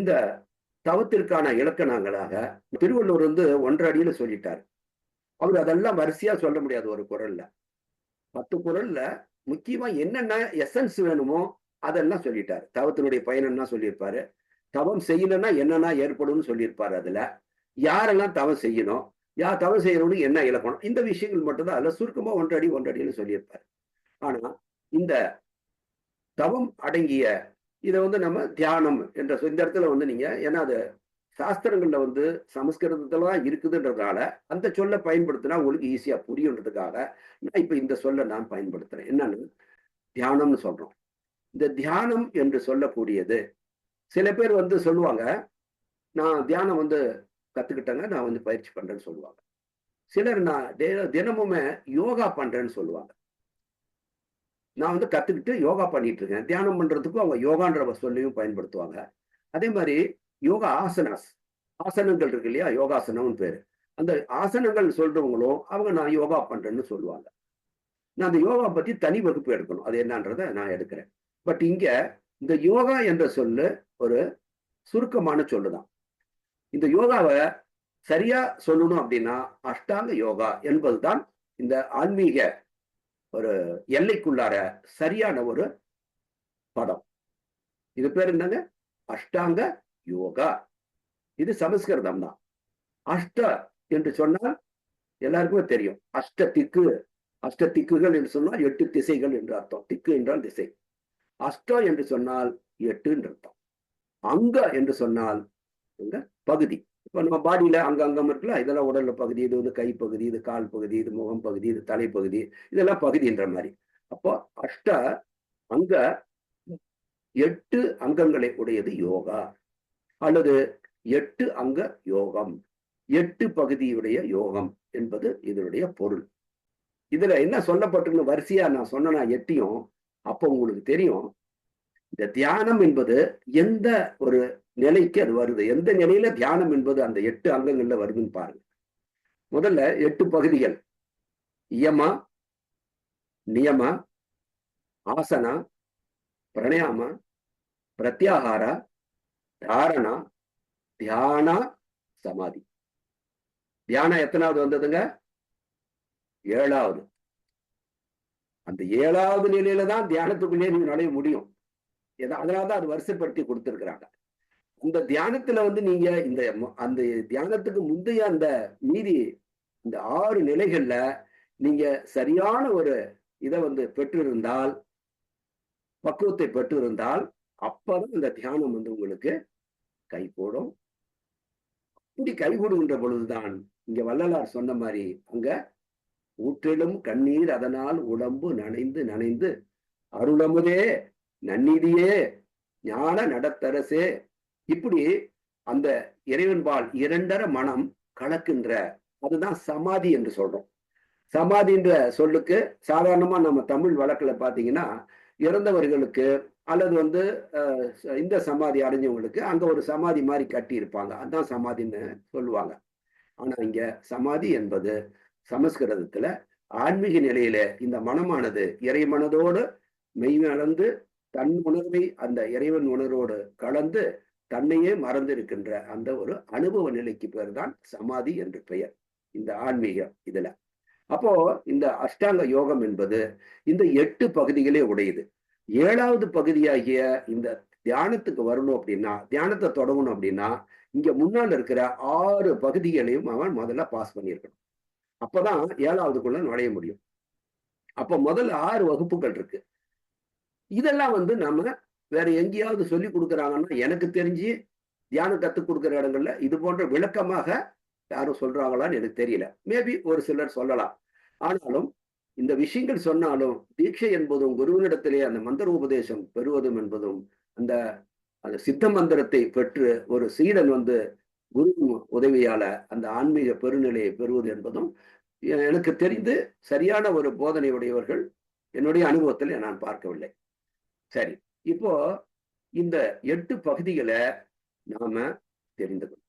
இந்த தவத்திற்கான இலக்கணங்களாக திருவள்ளுவர் வந்து 1.5 அடியில சொல்லிட்டார். அவர் அதெல்லாம் வரிசையா சொல்ல முடியாது ஒரு குறள்ல. 10 குறள்ல முக்கியமா என்னென்ன எசன்ஸ் வேணுமோ அதெல்லாம் சொல்லிட்டாரு. தவத்தினுடைய பயன் என்ன சொல்லியிருப்பாரு. தவம் செய்யலன்னா என்னென்ன ஏற்படும்னு சொல்லியிருப்பாரு அதுல. யாரெல்லாம் தவம் செய்யணும், யார் தவம் செய்யணும்னு என்ன இலக்கணம், இந்த விஷயங்கள் மட்டும் தான் அதுல சுருக்கமா 1.5 அடி 1.5 அடின்னு சொல்லியிருப்பாரு. ஆனா இந்த தவம் அடங்கிய இத வந்து நம்ம தியானம் என்ற இந்த இடத்துல வந்து நீங்க ஏன்னா அது சாஸ்திரங்கள்ல வந்து சமஸ்கிருதத்துல தான் இருக்குதுன்றதுனால அந்த சொல்ல பயன்படுத்தினா உங்களுக்கு ஈஸியா புரியுன்றதுக்காக நான் இப்ப இந்த சொல்ல நான் பயன்படுத்துறேன். என்னன்னு தியானம்னு சொல்றோம். இந்த தியானம் என்று சொல்லக்கூடியது சில பேர் வந்து சொல்லுவாங்க, நான் தியானம் வந்து கத்துக்கிட்டேங்க, நான் வந்து பயிற்சி பண்றேன்னு சொல்லுவாங்க. சிலர் நான் தினமுமே யோகா பண்றேன்னு சொல்லுவாங்க. நான் வந்து கத்துக்கிட்டு யோகா பண்ணிட்டு இருக்கேன். தியானம் பண்றதுக்கும் அவங்க யோகான்ற சொல்லையும் பயன்படுத்துவாங்க. அதே மாதிரி யோகா ஆசனாஸ், ஆசனங்கள் இருக்கு இல்லையா? யோகாசனம்னு பேரு. அந்த ஆசனங்கள் சொல்றவங்களும் அவங்க நான் யோகா பண்றேன்னு சொல்லுவாங்க. நான் அந்த யோகா பத்தி தனி வகுப்பு எடுக்கணும். அது என்னன்றத நான் எடுக்கிறேன். பட் இங்க இந்த யோகா என்ற சொல்லு ஒரு சுருக்கமான சொல்லுதான். இந்த யோகாவ சரியா சொல்லணும் அப்படின்னா அஷ்டாங்க யோகா என்பதுதான் இந்த ஆன்மீக ஒரு எல்லைக்குள்ளார சரியான ஒரு பதம். இது பேர் என்னங்க? அஷ்டாங்க யோகா. இது சமஸ்கிருதம் தான். அஷ்ட என்று சொன்னால் எல்லாருக்குமே தெரியும். அஷ்ட திக்குகள் என்று சொன்னால் 8 திசைகள் என்று அர்த்தம். திக்கு என்றால் திசை. அஷ்டம் என்று சொன்னால் 8 என்று அர்த்தம். அங்க என்று சொன்னால் பகுதி. இப்ப நம்ம பாடியில அங்கம் இருக்குல்ல, இதெல்லாம் உடல்ல பகுதி. இது வந்து கை பகுதி, இது கால் பகுதி, இது முகம் பகுதி, இது தலைப்பகுதி, இதெல்லாம் பகுதின்ற மாதிரி. அப்போ அஷ்ட அங்க 8 அங்கங்களை உடையது யோகா அல்லது 8 அங்க யோகம், 8 பகுதியுடைய யோகம் என்பது இதனுடைய பொருள். இதுல என்ன சொல்லப்பட்டிருக்குன்னு வரிசையா நான் சொன்னா 8யும் அப்போ உங்களுக்கு தெரியும் இந்த தியானம் என்பது எந்த ஒரு நிலைக்கு அது வருது, எந்த நிலையில தியானம் என்பது அந்த 8 அங்கங்கள்ல வருதுன்னு பாருங்க. முதல்ல 8 பகுதிகள்: இயமா, நியம, ஆசனா, பிரணயாம, பிரத்யாகாரா, தாரணா, தியானா, சமாதி. தியானம் எத்தனாவது வந்ததுங்க? 7வது. அந்த 7வது நிலையில தான் தியானத்துக்குள்ளே நீங்க நுழைய முடியும். அதனாலதான் அது வரிசைப்படுத்தி கொடுத்திருக்கிறாங்க. இந்த தியானத்துல வந்து நீங்க அந்த தியானத்துக்கு முந்தைய அந்த மீதி இந்த 6 நிலைகள்ல நீங்க சரியான ஒரு இதை வந்து பெற்றிருந்தால், பக்குவத்தை பெற்றிருந்தால், அப்பதான் இந்த தியானம் வந்து உங்களுக்கு கைகூடும். இப்படி கைகூடுகின்ற பொழுதுதான் இங்க வள்ளலார் சொன்ன மாதிரி அங்க ஊற்றிலும் கண்ணீர் அதனால் உடம்பு நனைந்து நனைந்து அருளமுதே நன்னிதியே ஞான நடத்தரசே, இப்படி அந்த இறைவன்பால் 2.5 மனம் கலக்கின்ற அதுதான் சமாதி என்று சொல்றோம். சமாதின்ற சொல்லுக்கு சாதாரணமா நம்ம தமிழ் வழக்குல பாத்தீங்கன்னா இறந்தவர்களுக்கு அல்லது வந்து இந்த சமாதி அடைஞ்சவங்களுக்கு அங்க ஒரு சமாதி மாதிரி கட்டி இருப்பாங்க, அதான் சமாதின்னு சொல்லுவாங்க. ஆனா இங்க சமாதி என்பது சமஸ்கிருதத்துல ஆன்மீக நிலையில இந்த மனமானது இறை மனதோடு மெய்மறந்து தன் உணர்வை அந்த இறைவன் உணர்வோடு கலந்து தன்னையே மறந்திருக்கின்ற அந்த ஒரு அனுபவ நிலைக்கு பேர் தான் சமாதி என்று பெயர் இந்த ஆன்மீக இதுல. அப்போ இந்த அஷ்டாங்க யோகம் என்பது இந்த 8 பகுதிகளே உடையது. 7வது பகுதியாகிய இந்த தியானத்துக்கு வரணும் அப்படின்னா, தியானத்தை தொடங்கணும் அப்படின்னா இங்க முன்னால் இருக்கிற 6 பகுதிகளையும் அவன் முதல்ல பாஸ் பண்ணியிருக்கணும். அப்பதான் 7வதுக்குள்ள நுழைய முடியும். அப்ப முதல்ல 6 வகுப்புகள் இருக்கு. இதெல்லாம் வந்து நம்ம வேற எங்கேயாவது சொல்லி கொடுக்குறாங்கன்னா எனக்கு தெரிஞ்சு தியானம் கத்துக் கொடுக்குற இடங்கள்ல இது போன்ற விளக்கமாக யாரும் சொல்றாங்களான்னு எனக்கு தெரியல. மேபி ஒரு சிலர் சொல்லலாம். ஆனாலும் இந்த விஷயங்கள் சொன்னாலும் தீட்சை என்பதும் குருவினிடத்திலே அந்த மந்திர உபதேசம் பெறுவதும் என்பதும் அந்த அந்த சித்த மந்திரத்தை பெற்று ஒரு சீடன் வந்து குரு உதவியால அந்த ஆன்மீக பெருநிலையை பெறுவது என்பதும் எனக்கு தெரிந்து சரியான ஒரு போதனை உடையவர்கள் என்னுடைய அனுபவத்தில் நான் பார்க்கவில்லை. சரி, இப்போ இந்த 8 பகுதிகளை நாம தெரிந்துக்கணும்.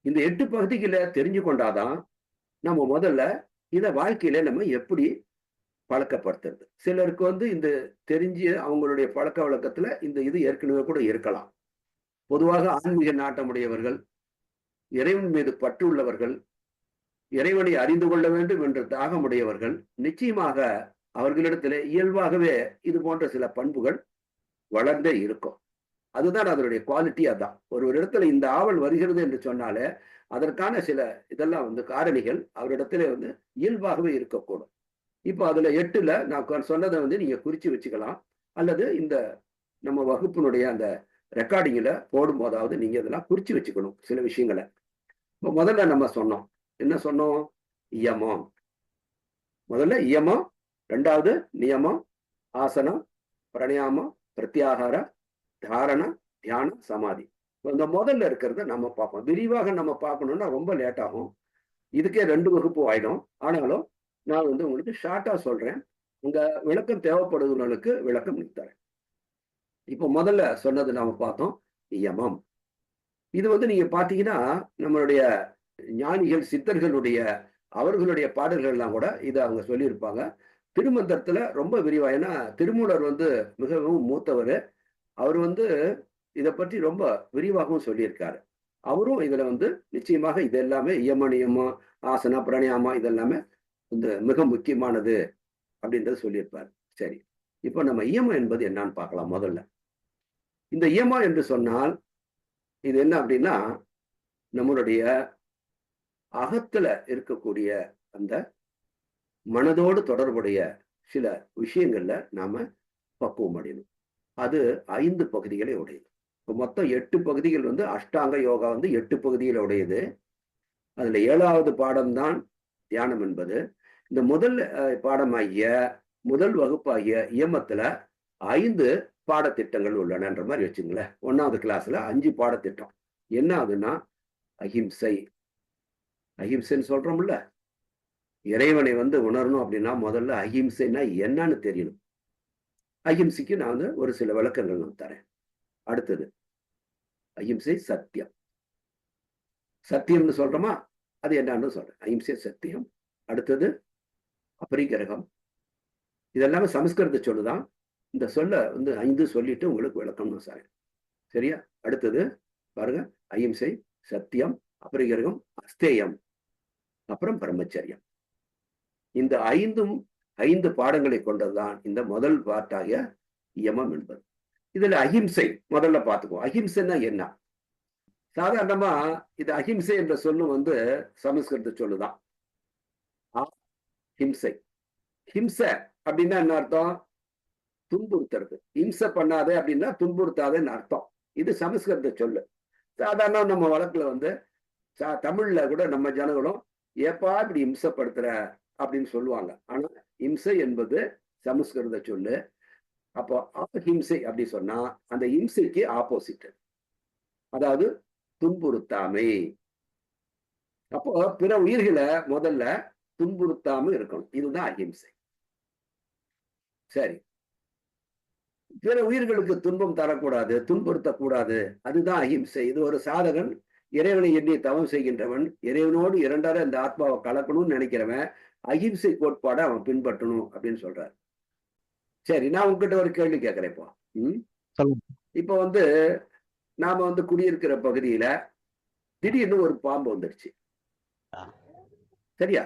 இந்த 8 பகுதிகளை தெரிஞ்சு கொண்டாதான் நம்ம முதல்ல இத வாழ்க்கையில நம்ம எப்படி பழக்கப்படுத்துறது. சிலருக்கு வந்து இந்த தெரிஞ்சு அவங்களுடைய பழக்க வழக்கத்துல இந்த இது ஏற்கனவே கூட இருக்கலாம். பொதுவாக ஆன்மீக நாட்டமுடையவர்கள், இறைவன் மீது பற்று உள்ளவர்கள், இறைவனை அறிந்து கொள்ள வேண்டும் என்ற தாகமுடையவர்கள், நிச்சயமாக அவர்களிடத்திலே இயல்பாகவே இது போன்ற சில பண்புகள் வளர்ந்தே இருக்கும். அதுதான் அதனுடைய குவாலிட்டி. அதான் ஒரு இடத்துல இந்த ஆவல் வருகிறது என்று சொன்னாலே அதற்கான சில இதெல்லாம் காரணிகள் அவரிடத்திலே இயல்பாகவே இருக்கக்கூடும். இப்போ அதுல 8ல நான் சொன்னதை நீங்க குறிச்சு வச்சுக்கலாம். அல்லது இந்த நம்ம வகுப்பினுடைய அந்த ரெக்கார்டிங்ல போடும் போதாவது நீங்க இதெல்லாம் குறிச்சு வச்சுக்கணும் சில விஷயங்களை. இப்போ முதல்ல நம்ம சொன்னோம், என்ன சொன்னோம்? இயமம். முதல்ல இயமம், 2வது நியமம், ஆசனம், பிராணாயாமம், பிரத்யாகார, தாரண, தியானம், சமாதி. இந்த முதல்ல இருக்கிறத நம்ம பார்ப்போம். விரிவாக நம்ம பார்க்கணும்னா ரொம்ப லேட் ஆகும். இதுக்கே 2 வகுப்பு ஆயிடும். ஆனாலும் நான் உங்களுக்கு ஷார்ட்டா சொல்றேன். உங்க விளக்கம் தேவைப்படுகிறவர்களுக்கு விளக்கம் தரேன். இப்போ முதல்ல சொன்னது நாம பார்த்தோம், இயமம். இது நீங்க பாத்தீங்கன்னா நம்மளுடைய ஞானிகள் சித்தர்களுடைய அவர்களுடைய பாடல்கள் எல்லாம் கூட இதை அவங்க சொல்லியிருப்பாங்க. திருமந்திரத்துல ரொம்ப விரிவா. ஏன்னா திருமூலர் மிகவும் மூத்தவர். அவர் இதை பற்றி ரொம்ப விரிவாகவும் சொல்லியிருக்காரு. அவரும் இதுல நிச்சயமாக இது எல்லாமே இயம நியமம், ஆசனா, பிராணாயாமா இதெல்லாமே மிக முக்கியமானது அப்படின்றத சொல்லியிருப்பார். சரி, இப்போ நம்ம இயமம் என்பது என்னன்னு பார்க்கலாம். முதல்ல இந்த இயமம் என்று சொன்னால் இது என்ன அப்படின்னா, நம்மளுடைய அகத்துல இருக்கக்கூடிய அந்த மனதோடு தொடர்புடைய சில விஷயங்கள்ல நாம பக்குவம் அடையணும். அது 5 பகுதிகளை உடையது. இப்போ மொத்தம் 8 பகுதிகள் அஷ்டாங்க யோகா 8 பகுதிகளை உடையது. அதுல 7வது பாடம்தான் தியானம் என்பது. இந்த முதல் பாடமாகிய முதல் வகுப்பாகிய இயமத்துல 5 பாடத்திட்டங்கள் உள்ளனன்ற மாதிரி வச்சுங்களேன். 1வது கிளாஸ்ல 5 பாடத்திட்டம். என்ன ஆகுதுன்னா, அஹிம்சை. அஹிம்சைன்னு சொல்றோம்ல, இறைவனை உணரணும் அப்படின்னா முதல்ல அஹிம்சைன்னா என்னன்னு தெரியணும். அஹிம்சைக்கு நான் ஒரு சில விளக்கங்கள் நான் தரேன். அடுத்தது அஹிம்சை சத்தியம். சத்தியம்னு சொல்றோமா, அது என்னன்னு சொல்றேன். அஹிம்சை சத்தியம். அடுத்தது அபரிகிரகம். இதெல்லாமே சமஸ்கிருத சொல்லுதான். இந்த சொல்ல 5 சொல்லிட்டு உங்களுக்கு விளக்கம்னு சார். சரியா? அடுத்தது பாருங்க, அஹிம்சை, சத்தியம், அபரிகிரகம், அஸ்தேயம், அப்புறம் பிரம்மச்சரியம். இந்த 5 பாடங்களை கொண்டதுதான் இந்த முதல் பாட்டாகிய யமம் என்பது. இதுல அஹிம்சை முதல்ல பார்த்துக்குவோம். அஹிம்சைன்னா என்ன? சாதாரணமா இது அஹிம்சை என்ற சொல்லும் சமஸ்கிருத சொல்லுதான். ஹிம்சை. ஹிம்சை அப்படின்னா என்ன அர்த்தம்? துன்புறுத்துறது. இம்சை பண்ணாதே அப்படின்னா துன்புறுத்தாதேன்னு அர்த்தம். இது சமஸ்கிருத சொல்லு. சாதாரண நம்ம வழக்குல தமிழ்ல கூட நம்ம ஜனங்களும் ஏப்பா இப்படி இம்சப்படுத்துற அப்படின்னு சொல்லுவாங்க. ஆனா இம்சை என்பது சமஸ்கிருத சொல்லு. அப்போ அஹிம்சை அப்படி சொன்னா அந்த இம்சைக்கு ஆப்போசிட், அதாவது துன்புறுத்தாமை. அப்போ பிற உயிர்களை முதல்ல துன்புறுத்தாம இருக்கணும். இதுதான் அஹிம்சை. சரி, பிற உயிர்களுக்கு துன்பம் தரக்கூடாது, துன்புறுத்தக்கூடாது. அதுதான் அஹிம்சை. இது ஒரு சாதகன் இறைவனை எண்ணி தவம் செய்கின்றவன், இறைவனோடு இரண்டரை இந்த ஆத்மாவை கலக்கணும்னு நினைக்கிறவன் அஹிம்சை கோட்பாடை அவன் பின்பற்றணும் அப்படின்னு சொல்றாரு. சரி, நான் உங்ககிட்ட ஒரு கேள்வி கேட்கிறேன். இப்போ நாம குடியிருக்கிற பகுதியில திடீர்னு ஒரு பாம்பு வந்துருச்சு. சரியா?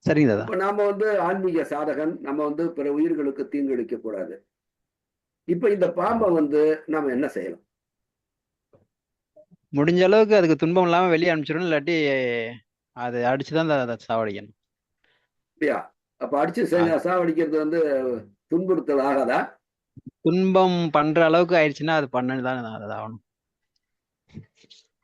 சரிங்க. இப்ப நாம ஆன்மீக சாதகன், நம்ம பிற உயிர்களுக்கு தீங்கு அளிக்க கூடாது. இப்ப இந்த பாம்பை நாம என்ன செய்யலாம்? முடிஞ்ச அளவுக்கு அதுக்கு துன்பம் இல்லாம வெளியே அனுப்பிச்சிடணும், இல்லாட்டி அது அடிச்சுதான் அதை சாவடிக்கணும். அப்படியா? அப்ப அடிச்சு சாவடிக்கிறது துன்புறுத்தல் ஆகாதா? துன்பம் பண்ற அளவுக்கு ஆயிடுச்சுன்னா அது பண்ணதான் அது ஆகணும்.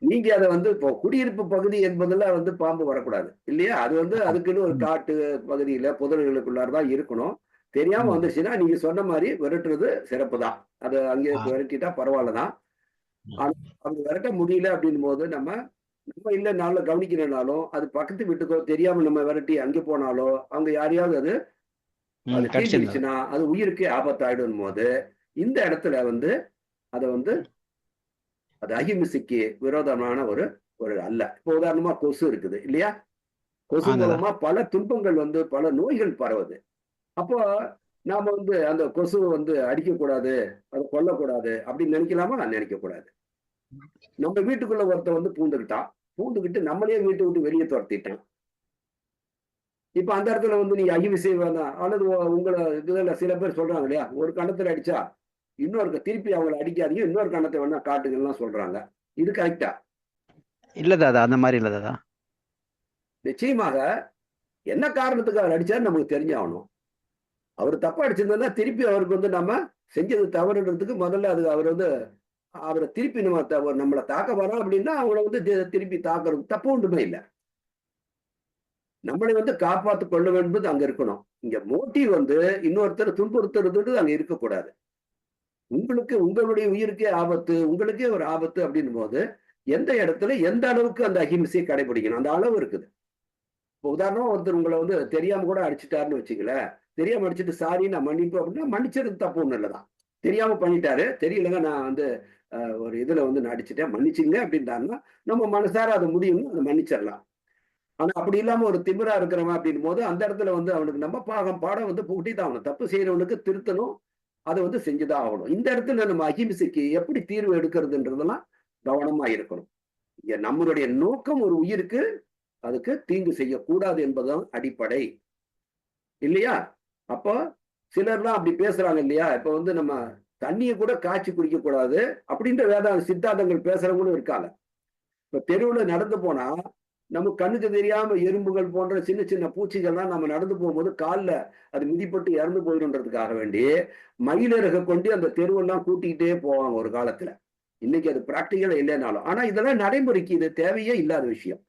நீங்க அதை இப்போ குடியிருப்பு பகுதி என்பதுல பாம்பு வரக்கூடாது இல்லையா? அது அதுக்குன்னு ஒரு காட்டு பகுதியில புதர்களுக்குள்ளாரதான் இருக்கணும். தெரியாம வந்துச்சுன்னா நீங்க சொன்ன மாதிரி விரட்டுறது சிறப்பு தான். அது அங்கே விரட்டிட்டா பரவாயில்லதான். ஆனா அவங்க விரட்ட முடியல அப்படின் போது நம்ம இல்லைனாலும் கவனிக்கிறனாலும் அது பக்கத்து வீட்டுக்கோ தெரியாம நம்ம விரட்டி அங்கே போனாலோ அவங்க யாரையாவது அது தீண்டிடுச்சுன்னா அது உயிருக்கு ஆபத்தாயிடும் போது இந்த இடத்துல அதை அது அஹிம்சைக்கு விரோதமான ஒரு அல்ல. இப்போ உதாரணமா கொசு இருக்குது இல்லையா? கொசு மூலமா பல துன்பங்கள் பல நோய்கள் பரவுது. அப்போ நாம அந்த கொசுவை அடிக்கக்கூடாது, அதை கொல்லக்கூடாது அப்படின்னு நினைக்கலாமா? நினைக்க கூடாது. நம்ம வீட்டுக்குள்ள ஒருத்தன் வந்து பூந்துக்கிட்டான், பூந்துக்கிட்டு நம்மளே வீட்டை விட்டு வெளியே துரத்திட்டான். இப்ப அந்த இடத்துல வந்து நீங்க அகிம்சை வேணாம் அல்லது உங்களை இதுல சில பேர் சொல்றாங்க இல்லையா, ஒரு கணத்துல அடிச்சா இன்னொரு திருப்பி அவங்களை அடிக்காதீங்க, இன்னொரு கணத்தை வேணா காட்டுங்கலாம் சொல்றாங்க. இது கரெக்டா? இல்ல தாதா, அந்த மாதிரி இல்ல தாதா. நிச்சயமாக என்ன காரணத்துக்கு அவர் அடிச்சாரு நமக்கு தெரிஞ்சாகணும். அவர் தப்பா அடிச்சிருந்தா திருப்பி அவருக்கு வந்து நம்ம செஞ்சது தவறுன்றதுக்கு முதல்ல அது அவர் வந்து அவரை திருப்பி நம்மளை தாக்க வரோம் அப்படின்னா அவங்கள வந்து திருப்பி தாக்குறது தப்பு ஒன்றுமே இல்லை. நம்மளை வந்து காப்பாற்றிக் கொள்ள வேண்டும் அங்க இருக்கணும். இங்க மோட்டிவ் வந்து இன்னொருத்தர் துன்புறுத்துறது அங்க இருக்கக்கூடாது. உங்களுக்கு உங்களுடைய உயிருக்கே ஆபத்து, உங்களுக்கே ஒரு ஆபத்து அப்படின்னும் போது எந்த இடத்துல எந்த அளவுக்கு அந்த அகிம்சையை கடைபிடிக்கணும், அந்த அளவு இருக்குது. இப்போ உதாரணமா ஒருத்தர் உங்களை வந்து தெரியாம கூட அடிச்சுட்டாருன்னு வச்சுக்கல, தெரியாம அடிச்சுட்டு சாரி நான் மன்னிப்பு அப்படின்னா மன்னிச்சது தப்பு ஒண்ணு இல்லதான். தெரியாம பண்ணிட்டாரு, தெரியலங்க நான் வந்து ஒரு இதுல வந்து நான் அடிச்சுட்டேன் மன்னிச்சுங்க அப்படின்ட்டாருன்னா நம்ம மனசார அதை முடியும்னு அதை மன்னிச்சிடலாம். ஆனா அப்படி இல்லாம ஒரு திமிரா இருக்கிறவன் அப்படின் போது அந்த இடத்துல வந்து அவனுக்கு நம்ம பாடம் வந்து புகட்டி தான் ஆகணும். தப்பு செய்யறவனுக்கு திருத்தணும், அதை வந்து செஞ்சுதான் ஆகணும். இந்த இடத்துல நம்ம அகிம்சைக்கு எப்படி தீர்வு எடுக்கிறதுன்றதெல்லாம் கவனமா இருக்கணும். நம்மளுடைய நோக்கம் ஒரு உயிருக்கு அதுக்கு தீங்கு செய்யக்கூடாது என்பதுதான் அடிப்படை இல்லையா? அப்போ சிலர்லாம் அப்படி பேசுறாங்க இல்லையா? இப்ப வந்து நம்ம தண்ணியை கூட காய்ச்சி குடிக்க கூடாது அப்படின்ற சித்தாந்தங்கள் பேசுறவங்களும் இருக்காங்க. இப்ப தெருவுல நடந்து போனா நம்ம கண்ணுக்கு தெரியாம எறும்புகள் போன்ற சின்ன சின்ன பூச்சிகள்லாம் நம்ம நடந்து போகும்போது காலில் அது மிதிப்பட்டு இறந்து போயிடும்ன்றதுக்காக வேண்டி மயிலிறக கொண்டு அந்த தெருவெல்லாம் கூட்டிக்கிட்டே போவாங்க ஒரு காலத்துல. இன்னைக்கு அது பிராக்டிக்கலா இல்லைனாலும், ஆனா இதெல்லாம் நடைமுறைக்கு இது தேவையே இல்லாத விஷயம்.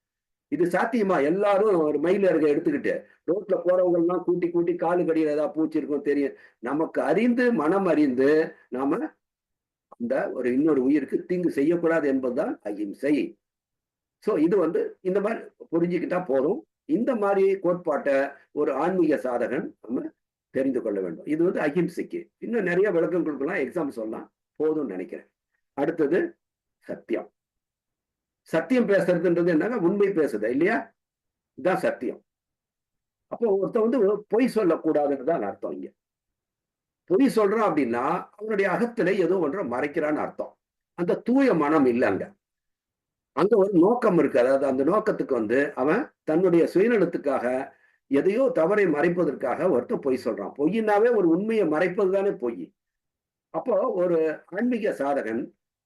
இது சாத்தியமா? எல்லாரும் ஒரு மயிலிறக எடுத்துக்கிட்டு ரோட்ல போறவங்க எல்லாம் கூட்டி கூட்டி காலு கடியில ஏதாவது பூச்சி இருக்கும் தெரியும். நமக்கு அறிந்து மனம் அறிந்து நாம அந்த ஒரு இன்னொரு உயிருக்கு தீங்கு செய்யக்கூடாது என்பதுதான் அகிம்சை. சோ இது வந்து இந்த மாதிரி புரிஞ்சுக்கிட்டா போதும். இந்த மாதிரி கோட்பாட்டை ஒரு ஆன்மீக சாதகன் நம்ம தெரிந்து கொள்ள வேண்டும். இது வந்து அகிம்சைக்கு. இன்னும் நிறைய விளக்கம் கொடுக்கலாம், எக்ஸாம் சொல்லலாம், போதும்னு நினைக்கிறேன். அடுத்தது சத்தியம். சத்தியம் பேசுறதுன்றது என்னன்னா உண்மை பேசுது இல்லையா? இதுதான் சத்தியம். அப்போ ஒருத்தன் வந்து பொய் சொல்லக்கூடாதுன்னு தான் அர்த்தம். இங்க பொய் சொல்றான் அப்படின்னா அவனுடைய அகத்துல ஏதோ ஒன்றை மறைக்கிறான்னு அர்த்தம். அந்த தூய மனம் இல்லை அங்க. அங்க ஒரு நோக்கம் இருக்கு. அதாவது அந்த நோக்கத்துக்கு வந்து அவன் தன்னுடைய சுயநலத்துக்காக எதையோ தவறை மறைப்பதற்காக ஒருத்தன் பொய் சொல்றான். பொய்னாவே ஒரு உண்மையை மறைப்பது தானே பொய். அப்போ ஒரு ஆன்மீக சாதகன்,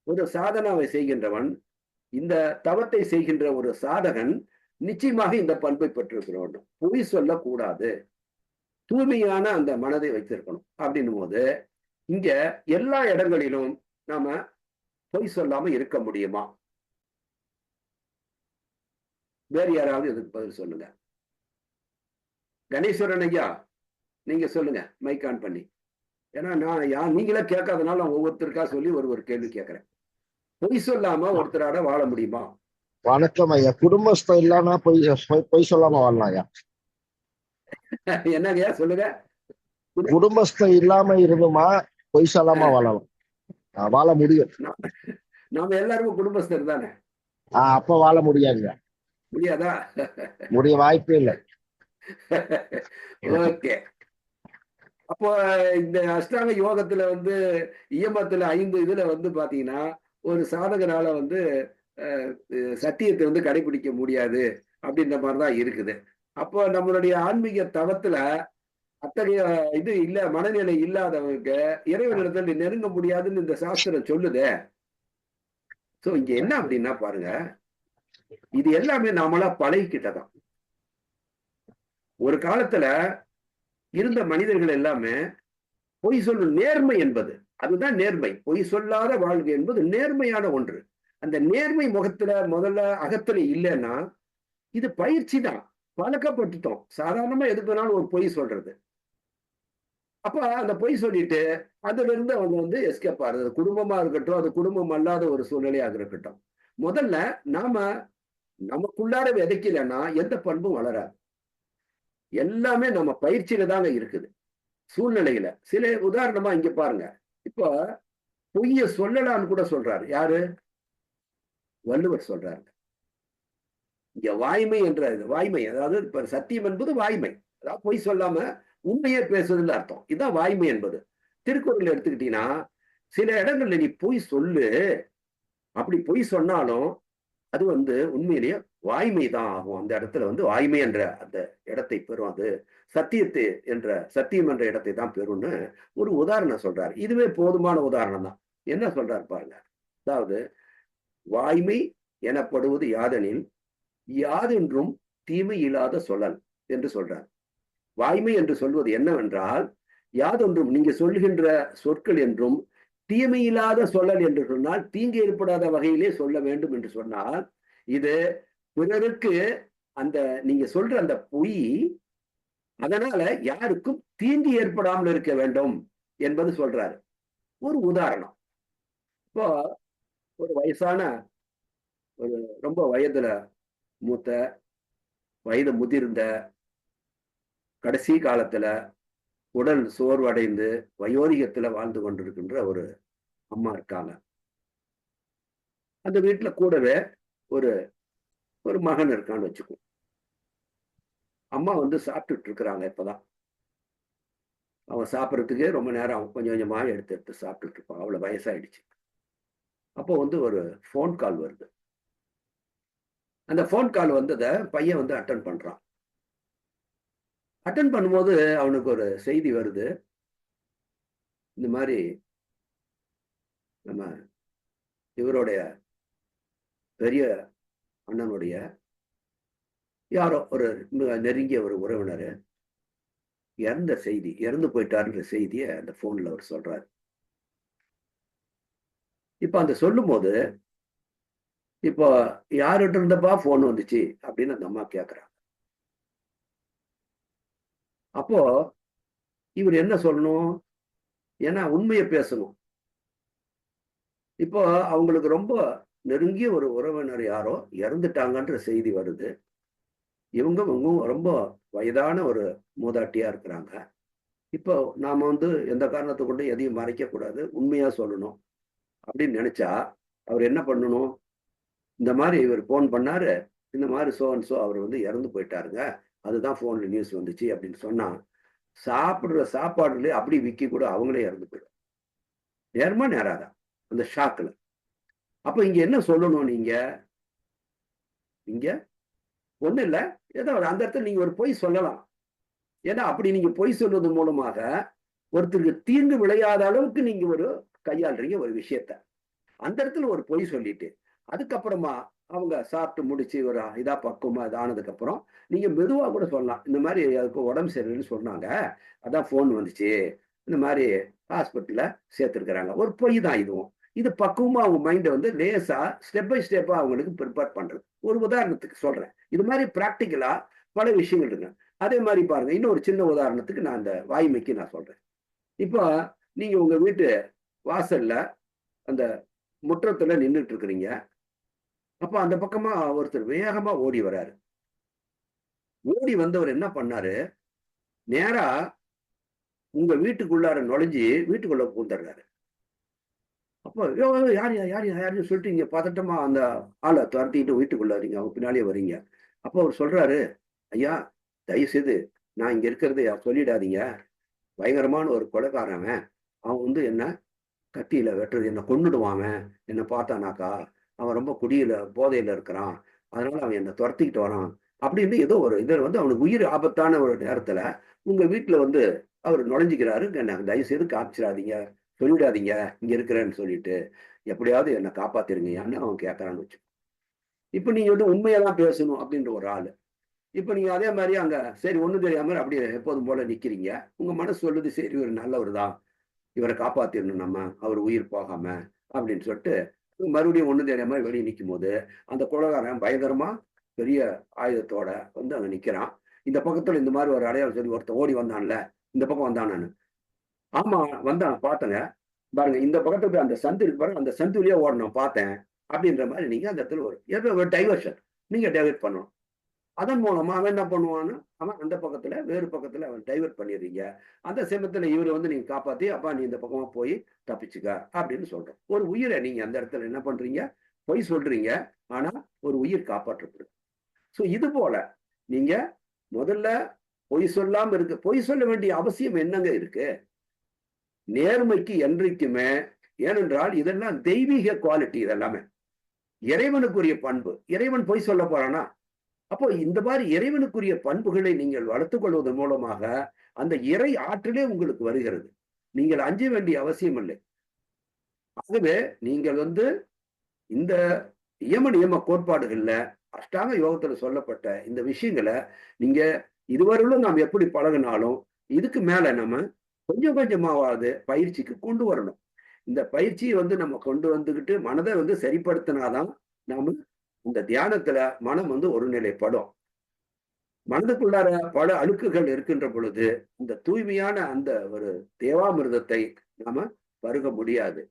ஒரு சாதனாவை செய்கின்றவன், இந்த தவத்தை செய்கின்ற ஒரு சாதகன் நிச்சயமாக இந்த பண்பை பெற்றிருக்க வேண்டும். பொய் சொல்லக்கூடாது, தூய்மையான அந்த மனதை வைத்திருக்கணும். அப்படின்னும் போது இங்க எல்லா இடங்களிலும் நாம பொய் சொல்லாம இருக்க முடியுமா? வேறு யாராவது இதுக்கு பதில் சொல்லுங்க. கணேஸ்வரன் ஐயா நீங்க சொல்லுங்க, மைக் ஆன் பண்ணி. ஏன்னா நான் நீங்களே கேட்காதனால ஒவ்வொருத்தருக்கா சொல்லி ஒரு கேள்வி கேட்கிறேன். பொய் சொல்லாம ஒருத்தராட வாழ முடியுமா? வணக்கம் ஐயா. குடும்பஸ்தம் இல்லாம பொய் சொல்லாம வாழலாம் ஐயா. என்னங்க சொல்லுங்க. குடும்பஸ்தம் இல்லாம இருந்துமா பொய் சொல்லாம வாழலாம், வாழ முடியும். நாம எல்லாருமே குடும்பஸ்தர் தானே. அப்ப வாழ முடியாதுங்க. முடியாதா? முடிய வாய்ப்பே இல்லை. ஓகே. அப்போ இந்த அஷ்டாங்க யோகத்துல வந்து இயமத்துல 5 இதுல வந்து பாத்தீங்கன்னா ஒரு சாதகனால வந்து சத்தியத்தை வந்து கடைபிடிக்க முடியாது அப்படின்ற மாதிரிதான் இருக்குது. அப்போ நம்மளுடைய ஆன்மீக தவத்துல அத்தகைய இது இல்ல, மனநிலை இல்லாதவங்க இறைவனிடத்துல நெருங்க முடியாதுன்னு இந்த சாஸ்திரம் சொல்லுதே. சோ இங்க என்ன அப்படின்னா பாருங்க, இது எல்லாமே நாமளா பழகிக்கிட்டதான். ஒரு காலத்துல இருந்த மனிதர்கள் எல்லாமே பொய் சொல்லும் நேர்மை என்பது அதுதான் நேர்மை. பொய் சொல்லாத வாழ்க்கை என்பது நேர்மையான ஒன்று. அந்த நேர்மை முகத்துல முதல்ல அகத்துல இல்லைன்னா இது பயிற்சி தான், பழக்கப்பட்டுட்டோம். சாதாரணமா எதுக்கு வேணாலும் ஒரு பொய் சொல்றது. அப்ப அந்த பொய் சொல்லிட்டு அதுல இருந்து அவங்க வந்து எஸ்கேப் ஆகுறது. குடும்பமா இருக்கட்டும், அது குடும்பம் அல்லாத ஒரு சூழ்நிலையாக இருக்கட்டும், முதல்ல நாம நமக்குள்ளார விதைக்கலைன்னா எந்த பண்பும் வளராது. எல்லாமே நம்ம பயிற்சியில தாங்க இருக்குது, சூழ்நிலையில. சில உதாரணமா இங்க பாருங்க, இப்ப பொய்ய சொல்லலாம்னு கூட சொல்றாரு. யாரு? வள்ளுவர் சொல்றாரு. இங்க வாய்மை என்ற வாய்மை, அதாவது இப்ப சத்தியம் என்பது வாய்மை, அதாவது பொய் சொல்லாம உண்மையே பேசுறதுல அர்த்தம். இதுதான் வாய்மை என்பது. திருக்குறள் எடுத்துக்கிட்டீங்கன்னா சில இடங்கள்ல நீ பொய் சொல்லு, அப்படி பொய் சொன்னாலும் அது உண்மையிலேயே வாய்மை தான் ஆகும். அந்த இடத்துல வாய்மை என்ற அந்த இடத்தை பெறும். அது சத்தியத்தை என்ற சத்தியம் என்ற இடத்தை தான் பெறும்னு ஒரு உதாரணம் சொல்றாரு. இதுவே போதுமான உதாரணம் தான். என்ன சொல்றாரு பாருங்க. அதாவது வாய்மை எனப்படுவது யாதெனில் யாதென்றும் தீமை இல்லாத சொல்லல் என்று சொல்றார். வாய்மை என்று சொல்வது என்னவென்றால் யாதொன்றும் நீங்க சொல்கின்ற சொற்கள் என்றும் தீமையில்லாத சொல்லல் என்று சொன்னால் தீங்கு ஏற்படாத வகையிலே சொல்ல வேண்டும் என்று சொன்னால் இது பிறருக்கு அந்த நீங்க சொல்ற அந்த பொய் அதனால யாருக்கும் தீங்கு ஏற்படாமல் இருக்க வேண்டும் என்பது சொல்றாரு. ஒரு உதாரணம். இப்போ ஒரு வயசான ஒரு ரொம்ப வயதுல மூத்த வயது முதிர்ந்த கடைசி காலத்துல உடல் சோர்வடைந்து வயோதிகத்துல வாழ்ந்து கொண்டிருக்கின்ற ஒரு அம்மா இருக்காங்க. அந்த வீட்டுல கூடவே ஒரு ஒரு மகன் இருக்கான்னு வச்சுக்கோ. அம்மா சாப்பிட்டுட்டு இருக்கிறாங்க. இப்பதான் அவன் சாப்பிட்றதுக்கே ரொம்ப நேரம் கொஞ்சம் கொஞ்சமா எடுத்து எடுத்து சாப்பிட்டுட்டு இருப்பான். அவ்வளவு வயசாயிடுச்சு. அப்போ ஒரு ஃபோன் கால் வருது. அந்த ஃபோன் கால் வந்ததை பையன் அட்டன் பண்றான். அட்டன் பண்ணும்போது அவனுக்கு ஒரு செய்தி வருது. இந்த மாதிரி நம்ம இவருடைய பெரிய அண்ணனுடைய யாரோ ஒரு நெருங்கிய ஒரு உறவினர் இறந்து போயிட்டாருன்ற செய்தியை அந்த போன்ல அவர் சொல்றாரு. இப்ப அந்த சொல்லும் போது இப்போ யாருகிட்ட இருந்தப்பா போன் வந்துச்சு அப்படின்னு அந்த அம்மா கேக்குறாங்க. அப்போ இவர் என்ன சொல்லணும்? ஏன்னா உண்மையை பேசணும். இப்போ அவங்களுக்கு ரொம்ப நெருங்கிய ஒரு உறவினர் யாரோ இறந்துட்டாங்கன்ற செய்தி வருது. இவங்க ரொம்ப வயதான ஒரு மூதாட்டியா இருக்கிறாங்க. இப்போ நாம எந்த காரணத்தை கொண்டு எதையும் மறைக்க கூடாது, உண்மையா சொல்லணும் அப்படின்னு நினைச்சா அவர் என்ன பண்ணணும்? இந்த மாதிரி இவர் போன் பண்ணாரு, இந்த மாதிரி சோ அவர் இறந்து போயிட்டாருங்க, அதுதான் போன்ல நியூஸ் வந்துச்சு அப்படின்னு சொன்னா சாப்பிடுற சாப்பாடுல அப்படி விக்கி கூட அவங்களே இறந்து போயிடும். நேரமா நேராதான் அந்த ஷாக்குல. அப்ப இங்க என்ன சொல்லணும்? நீங்க இங்க ஒண்ணு இல்ல, ஏதோ அந்த இடத்துல நீங்க ஒரு பொய் சொல்லலாம். ஏன்னா அப்படி நீங்க பொய் சொல்றது மூலமாக ஒருத்தருக்கு தீங்கு விளையாத அளவுக்கு நீங்க ஒரு கையாளுறீங்க ஒரு விஷயத்த. அந்த இடத்துல ஒரு பொய் சொல்லிட்டு அதுக்கப்புறமா அவங்க சாப்பிட்டு முடிச்சு ஒரு இதா பக்குவமா இதானதுக்கு அப்புறம் நீங்க மெதுவா கூட சொல்லலாம். இந்த மாதிரி அதுக்கு உடம்பு சரியில்லைன்னு சொன்னாங்க, அதான் போன் வந்துச்சு, இந்த மாதிரி ஹாஸ்பிட்டல்ல சேர்த்திருக்கிறாங்க. ஒரு பொய் தான் இதுவும். இது பக்குவமா அவங்க மைண்டை லேசா ஸ்டெப் பை ஸ்டெப்பா அவங்களுக்கு ப்ரிப்பேர் பண்றது. ஒரு உதாரணத்துக்கு சொல்றேன். இது மாதிரி பிராக்டிக்கலா பல விஷயங்கள் இருக்கு. அதே மாதிரி பாருங்க, இன்னொரு சின்ன உதாரணத்துக்கு நான் அந்த வாய்மைக்கு நான் சொல்றேன். இப்போ நீங்க உங்க வீட்டு வாசல்ல அந்த முற்றத்துல நின்றுட்டு இருக்கிறீங்க. அப்ப அந்த பக்கமா ஒருத்தர் வேகமா ஓடி வராரு. ஓடி வந்தவர் என்ன பண்ணாரு? நேரா உங்க வீட்டுக்குள்ளார நுழைஞ்சு வீட்டுக்குள்ள பூந்துடுறாரு. அப்போ யார் யார் யாருன்னு சொல்லிட்டு இங்க பதட்டமா அந்த ஆளை துரத்திட்டு வீட்டுக்குள்ள வரீங்க, அவங்க பின்னாலேயே வரீங்க. அப்போ அவர் சொல்றாரு, ஐயா தயவு செய்து நான் இங்க இருக்கிறது சொல்லிடாதீங்க, பயங்கரமான ஒரு கொலைக்காரன், அவன் என்ன கத்தியில வெட்டுறது, என்னை கொன்னுடுவான், என்னை பார்த்தானாக்கா அவன் ரொம்ப குடியில போதையில இருக்கிறான், அதனால அவன் என்னை துரத்திக்கிட்டு வரான் அப்படின்னு ஏதோ ஒரு இதில் அவனுக்கு உயிர் ஆபத்தான ஒரு நேரத்துல உங்க வீட்டுல அவர் நுழைஞ்சிக்கிறாரு. என்ன தயவு செய்து காமிச்சிடாதீங்க, சொல்லிடாதீங்க இங்க இருக்கிறேன்னு சொல்லிட்டு, எப்படியாவது என்னை காப்பாத்திருங்கன்னு அவன் கேட்கறான்னு வச்சு. இப்ப நீங்க உண்மையெல்லாம் பேசணும் அப்படின்ற ஒரு ஆளு. இப்ப நீங்க அதே மாதிரி அங்க சரி ஒண்ணும் தெரியாம அப்படியே எப்போதும் போல நிக்கிறீங்க. உங்க மனசு சொல்லுது, சரி இவர் நல்லவர் தான், இவரை காப்பாத்திடணும் நம்ம, அவர் உயிர் போகாம அப்படின்னு சொல்லிட்டு மறுபடியும் ஒண்ணும் தெரியாம வெளியே நிற்கும் போது அந்த கொலைகாரன் பயங்கரமா பெரிய ஆயுதத்தோட அங்க நிக்கிறான். இந்த பக்கத்துல இந்த மாதிரி ஒரு அடையாளம் சொல்லி ஒருத்தன் ஓடி வந்தான்ல, இந்த பக்கம் வந்தான். நான் ஆமா வந்தான், பார்த்தேங்க பாருங்க, இந்த பக்கத்துல போய் அந்த சந்து இருக்கு பாருங்க, அந்த சந்துலயே ஓடணும் பார்த்தேன் அப்படின்ற மாதிரி நீங்க அந்த இடத்துல ஒரு டைவர்ஷன் நீங்க டைவர்ட் பண்ணணும். அதன் மூலமா அவன் என்ன பண்ணுவான்னு அவன் அந்த பக்கத்துல வேறு பக்கத்துல அவன் டைவர்ட் பண்ணிடுறீங்க. அந்த சமயத்துல இவரை நீங்க காப்பாத்தி, அப்பா நீ இந்த பக்கமா போய் தப்பிச்சுக்க அப்படின்னு சொல்றோம். ஒரு உயிரை நீங்க அந்த இடத்துல என்ன பண்றீங்க? பொய் சொல்றீங்க, ஆனா ஒரு உயிர் காப்பாற்றப்படுது. சோ இது போல நீங்க முதல்ல பொய் சொல்லாம இருக்கு. பொய் சொல்ல வேண்டிய அவசியம் என்னங்க இருக்கு? நேர்மைக்கு என்றைக்குமே, ஏனென்றால் இதெல்லாம் தெய்வீக குவாலிட்டி. இதெல்லாமே இறைவனுக்குரிய பண்பு. இறைவன் பொய் சொல்ல போறானா? அப்போ இந்த மாதிரி இறைவனுக்குரிய பண்புகளை நீங்கள் வளர்த்துக் கொள்வதன் மூலமாக அந்த இறை ஆற்றலே உங்களுக்கு வருகிறது. நீங்கள் அஞ்ச வேண்டிய அவசியம் இல்லை. ஆகவே நீங்கள் இந்த யம நியம கோட்பாடுகள்ல அஷ்டாங்க யோகத்துல சொல்லப்பட்ட இந்த விஷயங்களை நீங்க இதுவரையிலும் நாம் எப்படி பழகினாலும் இதுக்கு மேல நம்ம கொஞ்சம் கொஞ்சமாவது பயிற்சிக்கு கொண்டு வரணும். இந்த பயிற்சியை நம்ம கொண்டு வந்துகிட்டு மனதை சரிப்படுத்தினாதான் நாம இந்த தியானத்துல மனம் ஒருநிலைப்படும். மனதுக்குள்ளார பல அழுக்குகள் இருக்கின்ற பொழுது இந்த தூய்மையான அந்த ஒரு தேவாமிர்தத்தை நாம பருக முடியாது.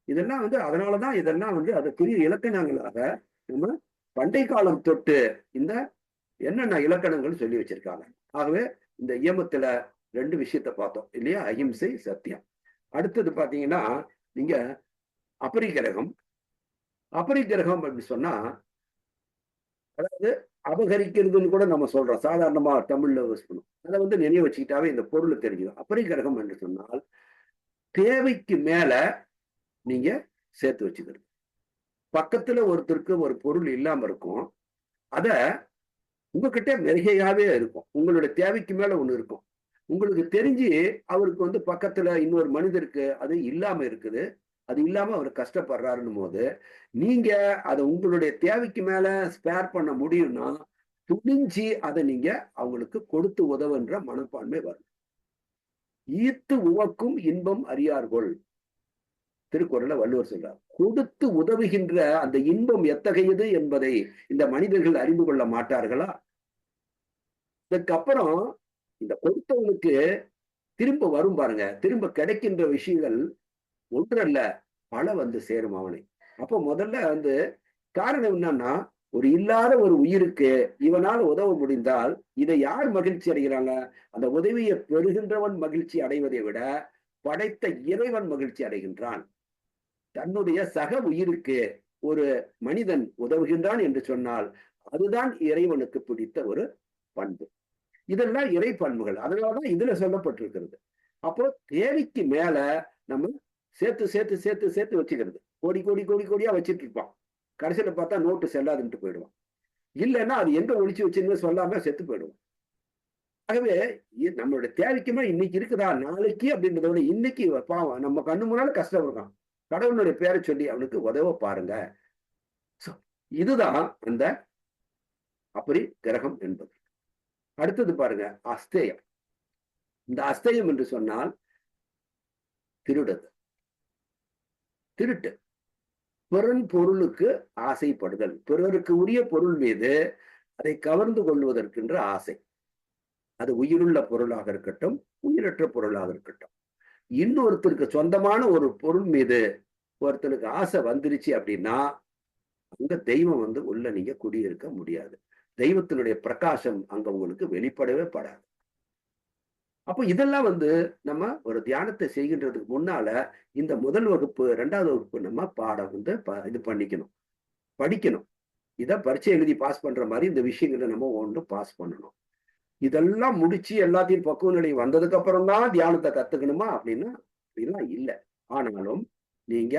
இதெல்லாம் அதனாலதான் இதெல்லாம் அதுக்குரிய இலக்கணங்களாக நம்ம பண்டை காலம் தொட்டு இந்த என்னென்ன இலக்கணங்கள் சொல்லி வச்சிருக்காங்க. ஆகவே இந்த இயமத்துல 2 விஷயத்தை பார்த்தோம் இல்லையா? அகிம்சை, சத்தியம். அடுத்தது பாத்தீங்கன்னா நீங்க அபரிக்கிரகம். அபரிக்கிரகம் அப்படின்னு சொன்னா அதாவது அபகரிக்கிறதுன்னு கூட நம்ம சொல்றோம். சாதாரணமா தமிழ்ல யூஸ் பண்ணும். அதை நினைவு வச்சுக்கிட்டாவே இந்த பொருள் தெரிஞ்சிடும். அபரிக்கிரகம் என்று சொன்னால் தேவைக்கு மேல நீங்க சேர்த்து வச்சுக்கிறது. பக்கத்துல ஒருத்தருக்கு ஒரு பொருள் இல்லாம இருக்கும். அத உங்ககிட்ட மிகையாவே இருக்கும். உங்களுடைய தேவைக்கு மேல ஒண்ணு இருக்கும். உங்களுக்கு தெரிஞ்சு அவருக்கு பக்கத்துல இன்னொரு மனிதருக்கு அது இல்லாம இருக்குது. அது இல்லாம அவர் கஷ்டப்படுறாருன்னும் போது நீங்க அதை உங்களுடைய தேவைக்கு மேல ஸ்பேர் பண்ண முடியும்னா துணிஞ்சு அதை நீங்க அவங்களுக்கு கொடுத்து உதவுன்ற மனப்பான்மை வரும். ஈர்த்து உவக்கும் இன்பம் அறியார்கள் திருக்குறள்ல வள்ளுவர் சொல்றார். கொடுத்து உதவுகின்ற அந்த இன்பம் எத்தகையது என்பதை இந்த மனிதர்கள் அறிந்து கொள்ள மாட்டார்களா? இதுக்கப்புறம் இந்த கொடுத்தவனுக்கு திரும்ப வரும் பாருங்க. திரும்ப கிடைக்கின்ற விஷயங்கள் ஒன்றல்ல பல சேரும் அவனை. அப்போ முதல்ல காரணம் என்னன்னா ஒரு இல்லாத ஒரு உயிருக்கு இவனால் உதவ முடிந்தால் இதை யார் மகிழ்ச்சி அடைகிறாங்க? அந்த உதவியை பெறுகின்றவன் மகிழ்ச்சி அடைவதை விட படைத்த இறைவன் மகிழ்ச்சி அடைகின்றான். தன்னுடைய சக உயிருக்கு ஒரு மனிதன் உதவுகின்றான் என்று சொன்னால் அதுதான் இறைவனுக்கு பிடித்த ஒரு பண்பு. இதெல்லாம் இறை பண்புகள். அதனாலதான் இதுல சொல்லப்பட்டிருக்கிறது. அப்போ தேவைக்கு மேல நம்ம சேர்த்து சேர்த்து சேர்த்து சேர்த்து வச்சுக்கிறது. கோடி கோடி கோடி கோடியா வச்சுட்டு இருப்பான். கடைசியில பார்த்தா நோட்டு செல்லாதுன்ட்டு போயிடுவான். இல்லைன்னா அது எங்க ஒழிச்சு வச்சுன்னு சொல்லாம செத்து போயிடுவான். ஆகவே நம்மளுடைய தேவைக்கு மேல இன்னைக்கு இருக்குதா நாளைக்கு அப்படின்றத விட இன்னைக்கு பாவம் நம்ம கண்ணு முன்னால கஷ்டம் இருக்கான். கடவுளுடைய பேரை சொல்லி அவனுக்கு உதவ பாருங்க. இதுதான் அந்த அப்படி கிரகம் என்பது. அடுத்தது பாருங்க அஸ்தேயம். இந்த அஸ்தேயம் என்று சொன்னால் திருடுது, திருட்டு, பிறன் பொருளுக்கு ஆசைப்படுதல், பிறருக்கு உரிய பொருள் மீது அதை கவர்ந்து கொள்வதற்கென்ற ஆசை. அது உயிருள்ள பொருளாக இருக்கட்டும், உயிரற்ற பொருளாக இருக்கட்டும். இன்னொருத்தருக்கு சொந்தமான ஒரு பொருள் மீது ஒருத்தனுக்கு ஆசை வந்துருச்சு அப்படின்னா அங்க தெய்வம் உள்ள நீங்க குடியிருக்க முடியாது. தெய்வத்தினுடைய பிரகாசம் அங்க உங்களுக்கு வெளிப்படவே படாது. அப்போ இதெல்லாம் நம்ம ஒரு தியானத்தை செய்கின்றதுக்கு முன்னால இந்த முதல் வகுப்பு 2வது வகுப்பு நம்ம பாடம் இது பண்ணிக்கணும், படிக்கணும். இதை பரீட்சை எழுதி பாஸ் பண்ற மாதிரி இந்த விஷயங்களை நம்ம பாஸ் பண்ணணும். இதெல்லாம் முடிச்சு எல்லாத்தையும் பக்குவ நிலை வந்ததுக்கு அப்புறம் தான் தியானத்தை கத்துக்கணுமா அப்படின்னா அப்படிலாம் இல்லை. ஆனாலும் நீங்க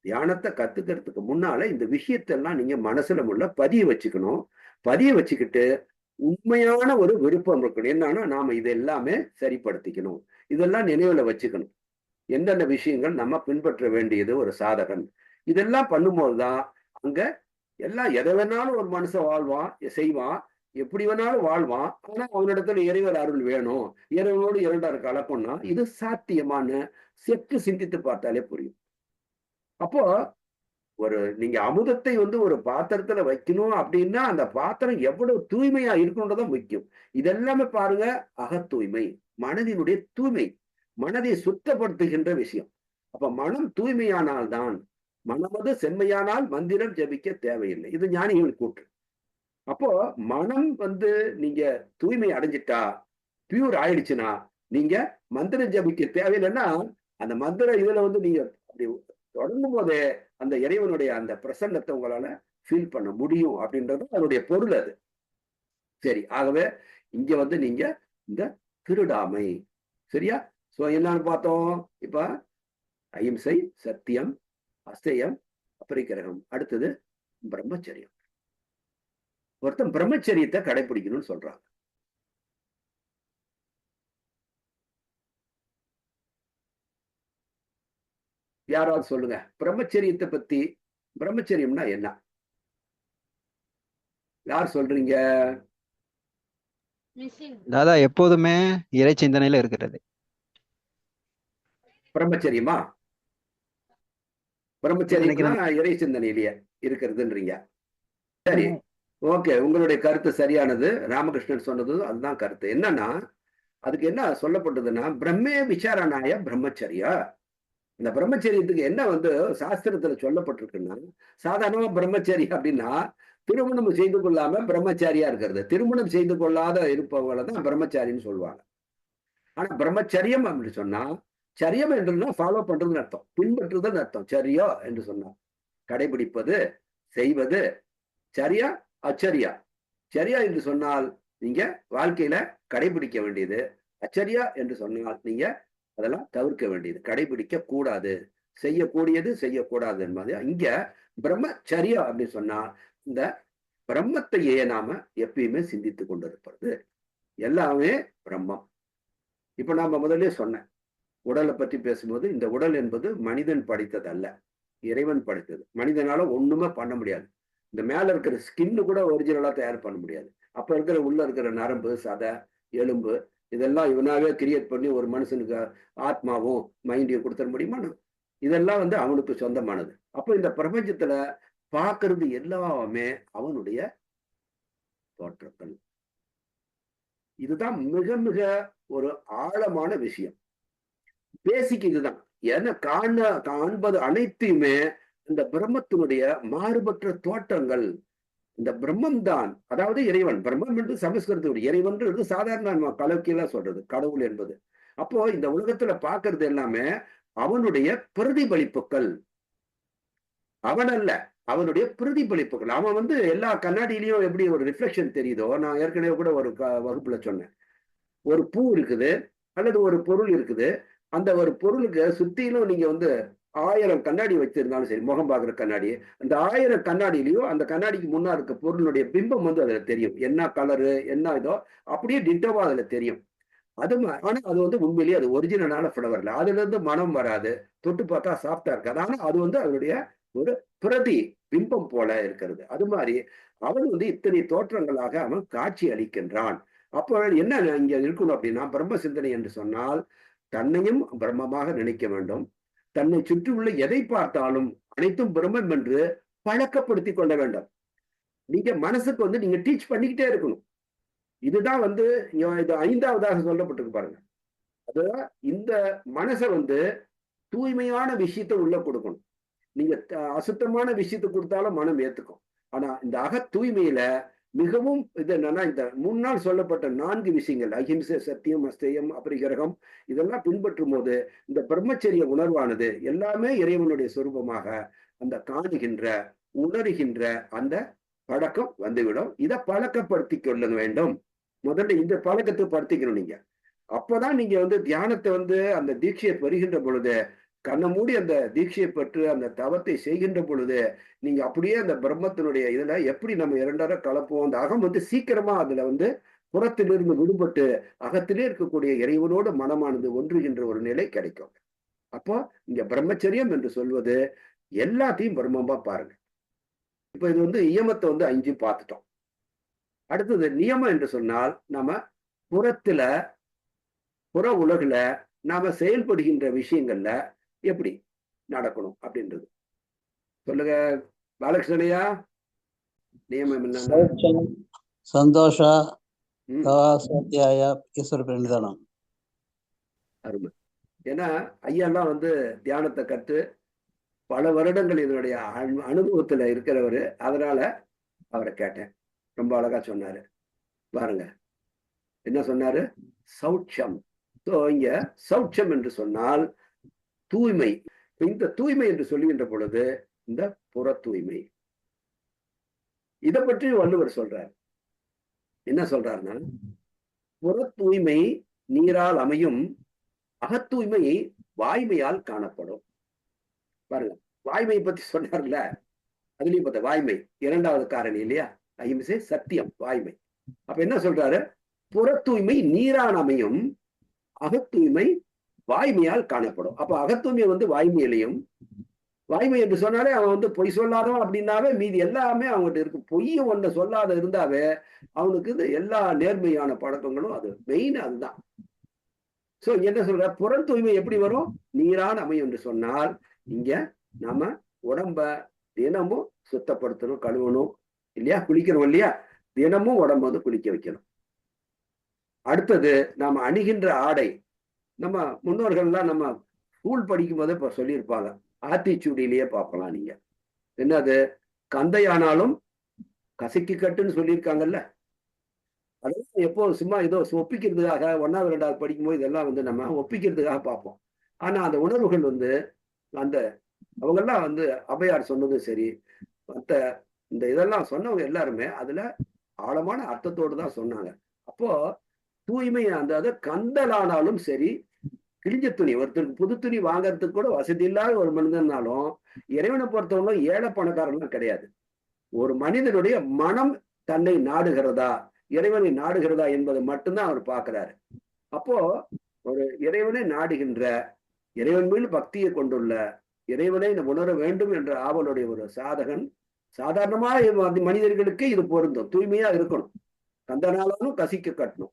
தியானத்தை கத்துக்கிறதுக்கு முன்னால இந்த விஷயத்தெல்லாம் நீங்க மனசுல பதிய வச்சுக்கணும். பதிய வச்சுக்கிட்டு உண்மையான ஒரு விருப்பம் இருக்கணும். என்னன்னா நாம இது எல்லாமே சரிப்படுத்திக்கணும். இதெல்லாம் நினைவுல வச்சுக்கணும். எந்தெந்த விஷயங்கள் நம்ம பின்பற்ற வேண்டியது ஒரு சாதகன். இதெல்லாம் பண்ணும்போதுதான் அங்க எல்லாம் எதை வேணாலும் ஒரு மனுஷன் வாழ்வான், செய்வான், எப்படி வேணாலும் வாழ்வான். ஆனா அவனிடத்துல இறைவர் அருள் வேணும், இறைவனோடு இரண்டாறு கலப்பம்னா இது சாத்தியமான செக்கு சிந்தித்து பார்த்தாலே புரியும். அப்போ நீங்க அமுதத்தை ஒரு பாத்திரத்துல வைக்கணும் அப்படின்னா அந்த பாத்திரம் எவ்வளவு தூய்மையா இருக்கணும்ன்றதான் முக்கியம். இதெல்லாமே பாருங்க அகத்தூய்மை, மனதினுடைய தூய்மை, மனதை சுத்தப்படுத்துகின்ற விஷயம். அப்ப மனம் தூய்மையானால்தான், மனமது செம்மையானால் மந்திரம் ஜபிக்க தேவையில்லை. இது ஞானிகள் கூற்று. அப்போ மனம் நீங்க தூய்மை அடைஞ்சிட்டா, பியூர் ஆயிடுச்சுன்னா நீங்க மந்திரம் ஜபிக்க தேவையில்லைன்னா அந்த மந்திர இதுல நீங்க அப்படி தொடங்கும் போதே அந்த இறைவனுடைய அந்த பிரசன்னத்தை உங்களால ஃபீல் பண்ண முடியும் அப்படின்றது அதனுடைய பொருள் அது. சரி, ஆகவே இங்க நீங்க இந்த திருடாமை, சரியா? சோ என்னன்னு பார்த்தோம் இப்ப? அஹிம்சை, சத்தியம், அஸ்தேயம், அபரிக்கிரகம். அடுத்தது பிரம்மச்சரியம். ஒருத்தன் பிரம்மச்சரியத்தை கடைபிடிக்கணும்னு சொல்றாங்க. யாராவது சொல்லுங்க பிரம்மச்சரியத்தை பத்தி. பிரம்மச்சரியம்னா என்ன? யார் சொல்றீங்க? தாதா எப்போதுமே இறை சிந்தனையில இருக்கிறது. பிரம்மச்சரியமா? பிரம்மச்சரியம்னா நினைக்கிறேன். இறை சிந்தனையிலேயே இருக்கிறதுன்றீங்க. சரி, ஓகே, உங்களுடைய கருத்து சரியானது. ராமகிருஷ்ணன் சொன்னது அதுதான் கருத்து. என்னன்னா அதுக்கு என்ன சொல்லப்பட்டதுன்னா பிரம்மே விசாரணாய பிரம்மச்சரியா. இந்த பிரம்மச்சரியத்துக்கு என்ன சாஸ்திரத்துல சொல்லப்பட்டிருக்குன்னா, சாதாரணமா பிரம்மச்சரி அப்படின்னா திருமணம் செய்து கொள்ளாம பிரம்மச்சாரியா இருக்கிறது. திருமணம் செய்து கொள்ளாத இருப்பவங்களை தான் பிரம்மச்சாரின்னு சொல்லுவாங்க. ஆனா பிரம்மச்சரியம் அப்படின்னு சொன்னா, சரியம் என்றுன்னா ஃபாலோ பண்றதுன்னு அர்த்தம், பின்பற்றுதல் அர்த்தம். சரியா என்று சொன்னா கடைபிடிப்பது, செய்வது. சரியா அச்சரியா. சரியா என்று சொன்னால் நீங்க வாழ்க்கையில கடைபிடிக்க வேண்டியது. அச்சரியா என்று சொன்னால் நீங்க அதெல்லாம் தவிர்க்க வேண்டியது, கடைபிடிக்க கூடாது. செய்யக்கூடியது செய்யக்கூடாது என்பது. இங்க பிரம்மச்சரியா அப்படின்னு சொன்னா இந்த பிரம்மத்தையே நாம எப்பயுமே சிந்தித்துக் கொண்டிருப்பது. எல்லாமே பிரம்மம். இப்ப நாம முதல்ல சொன்னேன், உடலை பற்றி பேசும்போது இந்த உடல் என்பது மனிதன் படைத்தது அல்ல, இறைவன் படைத்தது. மனிதனால ஒண்ணுமே பண்ண முடியாது. இந்த மேல இருக்கிற ஸ்கின்னு கூட ஒரிஜினலா தயார் பண்ண முடியாது. அப்ப இருக்கிற உள்ள இருக்கிற நரம்பு, சதை, எலும்பு இதெல்லாம் இவனாவே கிரியேட் பண்ணி ஒரு மனுஷனுக்கு ஆத்மாவும் மைண்டையும் கொடுத்துட முடியுமா? இதெல்லாம் அவனுக்கு சொந்தமானது. அப்ப இந்த பிரபஞ்சத்துல பார்க்கிறது எல்லாமே அவனுடைய தோற்றங்கள். இதுதான் மிக மிக ஒரு ஆழமான விஷயம். பேசிக் இதுதான். ஏன்னா காண்பது அனைத்தையுமே இந்த பிரம்மத்தினுடைய மாறுபட்ட தோற்றங்கள். இந்த பிரம்மம் தான், அதாவது இறைவன். பிரம்மம் என்று சமஸ்கிருதத்துடைய இறைவன் சாதாரண கலக்கியெல்லாம் சொல்றது கடவுள் என்பது. அப்போ இந்த உலகத்துல பார்க்கறது எல்லாமே அவனுடைய பிரதிபலிப்புகள். அவன் அல்ல, அவனுடைய பிரதிபலிப்புகள். அவன் எல்லா கண்ணாடியிலையும் எப்படி ஒரு ரிஃப்ளெக்ஷன் தெரியுதோ, நான் ஏற்கனவே கூட ஒரு வகுப்புல சொன்னேன். ஒரு பூ இருக்குது அல்லது ஒரு பொருள் இருக்குது. அந்த ஒரு பொருளுக்கு சுத்திலும் நீங்க 1000 கண்ணாடி வச்சிருந்தாலும் சரி, முகம் பார்க்குற கண்ணாடி, அந்த 1000 கண்ணாடியிலையும் அந்த கண்ணாடிக்கு முன்னா இருக்க பொருளுடைய பிம்பம் அதுல தெரியும். என்ன கலரு, என்ன இதோ அப்படியே டிட்டோவா அதுல தெரியும். ஆனா அது உண்மையிலேயே அது ஒரிஜினலான ஃப்ளவர் இல்ல. அதுல இருந்து மனம் வராது, தொட்டு பார்த்தா சாஃப்டா இருக்காது. ஆனா அது அதனுடைய ஒரு பிரதி பிம்பம் போல இருக்கிறது. அது மாதிரி அவன் இத்தனை தோற்றங்களாக அவன் காட்சி அளிக்கின்றான். அப்போ என்ன இங்க இருக்கணும் அப்படின்னா, பிரம்ம சிந்தனை என்று சொன்னால் தன்னையும் பிரம்மமாக நினைக்க வேண்டும். தன்னை சுற்றியுள்ள எதை பார்த்தாலும் அனைத்தும் பிரம்மம் என்று பழக்கப்படுத்திக் கொள்ள வேண்டும். நீங்க மனசுக்கு நீங்க டீச் பண்ணிக்கிட்டே இருக்கணும். இதுதான் இது 5வதாக சொல்லப்பட்டிருக்கு பாருங்க. அதுதான் இந்த மனசை தூய்மையான விஷயத்தை உள்ள கொடுக்கணும். நீங்க அசுத்தமான விஷயத்தை கொடுத்தாலும் மனம் ஏத்துக்கும். ஆனா இந்த அக தூய்மையில மிகவும் இது என்னன்னா, இந்த முன்னால் சொல்லப்பட்ட 4 விஷயங்கள், அஹிம்சை, சத்தியம், அஸ்தேயம், அபரிகிரகம், இதெல்லாம் பின்பற்றும் போது இந்த பிரம்மச்சரிய உணர்வானது எல்லாமே இறைவனுடைய சொரூபமாக அந்த காணுகின்ற, உணர்கின்ற அந்த பழக்கம் வந்துவிடும். இதை பழக்கப்படுத்தி கொள்ள வேண்டும். முதல்ல இந்த பழக்கத்தை படுத்திக்கணும் நீங்க. அப்பதான் நீங்க தியானத்தை அந்த தீட்சையை பெறுகின்ற பொழுது, கண்ணை மூடி அந்த தீட்சையை பெற்று அந்த தவத்தை செய்கின்ற பொழுது நீங்க அப்படியே அந்த பிரம்மத்தினுடைய இதுல எப்படி நம்ம 2 கலப்போம். அந்த அகம் சீக்கிரமா அதுல புறத்திலிருந்து விடுபட்டு அகத்திலே இருக்கக்கூடிய இறைவனோடு மனமானது ஒன்றுகின்ற ஒரு நிலை கிடைக்கும். அப்போ இங்க பிரம்மச்சரியம் என்று சொல்வது எல்லாத்தையும் பிரம்மமா பாருங்க. இப்ப இது இயமத்தை 5 பார்த்துட்டோம். அடுத்தது நியமம் என்று சொன்னால் நாம புற உலகுல நாம செயல்படுகின்ற விஷயங்கள்ல எப்படி நடக்கணும் அப்படின்றது சொல்லுங்க பாலகிருஷ்ணனையா. நியமம் என்ன? சந்தோஷ சத்தியாய ஈஸ்வர பிரணிதானம். அருமை. ஏன்னா ஐயாலாம் தியானத்தை கற்று பல வருடங்கள் இதனுடைய அனுபவத்துல இருக்கிறவரு. அதனால அவரை கேட்டேன். ரொம்ப அழகா சொன்னாரு பாருங்க. என்ன சொன்னாரு? சௌட்சம். இங்க சௌட்சம் என்று சொன்னால் தூய்மை. இந்த தூய்மை என்று சொல்லுகின்ற பொழுது இந்த புற தூய்மை. இதை பற்றி வள்ளுவர் சொல்றார். என்ன சொல்றாருன்னா, புற தூய்மை நீரால் அமையும், அகத்தூய்மை வாய்மையால் காணப்படும். பாருங்க, வாய்மையை பத்தி சொன்னார்ல, அதுலயும் பார்த்தா வாய்மை இரண்டாவது காரணி இல்லையா? அஹிம்சை, சத்தியம், வாய்மை. அப்ப என்ன சொல்றாரு? புற தூய்மை நீரான் அமையும், அகத்தூய்மை வாய்மையால் காணப்படும். அப்ப அகத்தூய்மை வந்து வாய்மையிலையும், வாய்மை என்று சொன்னாலே அவன் வந்து பொய் சொல்லாதவன் அப்படின்னாவே மீதி எல்லாமே அவங்ககிட்ட இருக்கு. பொய்ய ஒன்றை சொல்லாத இருந்தாவே அவனுக்கு இது எல்லா நேர்மையான பழக்கங்களும் அது மெயின் அதுதான். சோ என்ன சொல்ற? புற தூய்மை எப்படி வரும்? நீரான் அமையும் என்று சொன்னால் இங்க நாம உடம்ப தினமும் சுத்தப்படுத்தணும், கழுவணும் இல்லையா? குளிக்கிறோம் இல்லையா? தினமும் உடம்ப வந்து குளிக்க வைக்கணும். அடுத்தது நாம அணிகின்ற ஆடை, நம்ம முன்னோர்கள்லாம் நம்ம ஸ்கூல் படிக்கும் போதே இப்ப சொல்லியிருப்பாங்க, ஆத்திச்சூடியிலேயே பார்க்கலாம் நீங்க. என்னது? கந்தையானாலும் கசக்கி கட்டுன்னு சொல்லியிருக்காங்கல்ல. அதெல்லாம் எப்போ சும்மா ஏதோ ஒப்பிக்கிறதுக்காக 1வது 2வது படிக்கும்போது இதெல்லாம் வந்து நம்ம ஒப்பிக்கிறதுக்காக பார்ப்போம். ஆனா அந்த உணர்வுகள் வந்து அந்த அவங்கெல்லாம் வந்து ஔவையார் சொன்னதும் சரி, மத்த இந்த இதெல்லாம் சொன்னவங்க எல்லாருமே அதுல ஆழமான அர்த்தத்தோடு தான் சொன்னாங்க. அப்போ தூய்மை அந்த கந்தலானாலும் சரி, கிழிஞ்ச துணி, ஒருத்தருக்கு புது துணி வாங்கறதுக்கு கூட வசதி இல்லாத ஒரு மனிதனாலும் இறைவனை பொறுத்தவரை ஏழை பணக்காரன்லாம் கிடையாது. ஒரு மனிதனுடைய மனம் தன்னை நாடுகிறதா, இறைவனை நாடுகிறதா என்பதை மட்டும்தான் அவர் பார்க்கிறாரு. அப்போ ஒரு இறைவனை நாடுகின்ற, இறைவன் மீது பக்தியை கொண்டுள்ள, இறைவனை உணர வேண்டும் என்ற ஆவலுடைய ஒரு சாதகன், சாதாரணமாக மனிதர்களுக்கு இது பொருந்தும். தூய்மையா இருக்கணும், கந்தனாலும் கசிக்க கட்டணும்.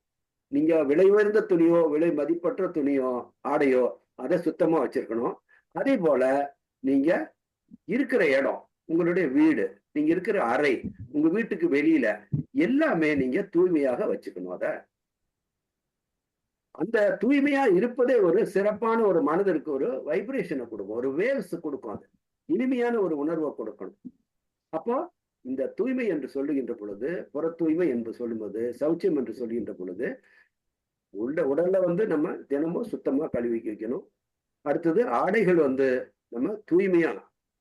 நீங்க விலை உயர்ந்த துணியோ, விலை மதிப்பற்ற துணியோ, ஆடையோ, அதை சுத்தமா வச்சிருக்கணும். அதே போல நீங்க இருக்கிற இடம், உங்களுடைய வீடு, நீங்க இருக்கிற அறை, உங்க வீட்டுக்கு வெளியில எல்லாமே நீங்க தூய்மையாக வச்சுக்கணும். அந்த தூய்மையா இருப்பதே ஒரு சிறப்பான ஒரு மனதிற்கு ஒரு வைப்ரேஷனை கொடுக்கும், ஒரு வேவ்ஸ் கொடுக்கும். அது இனிமையான ஒரு உணர்வை கொடுக்கணும். அப்போ இந்த தூய்மை என்று சொல்லுகின்ற பொழுது, புற தூய்மை என்று சொல்லும்போது, சௌச்சியம் என்று சொல்லுகின்ற பொழுது, உடல்ல வந்து நம்ம தினமும் சுத்தமா கழுவி வைக்கணும். அடுத்தது ஆடைகள் வந்து நம்ம தூய்மையா,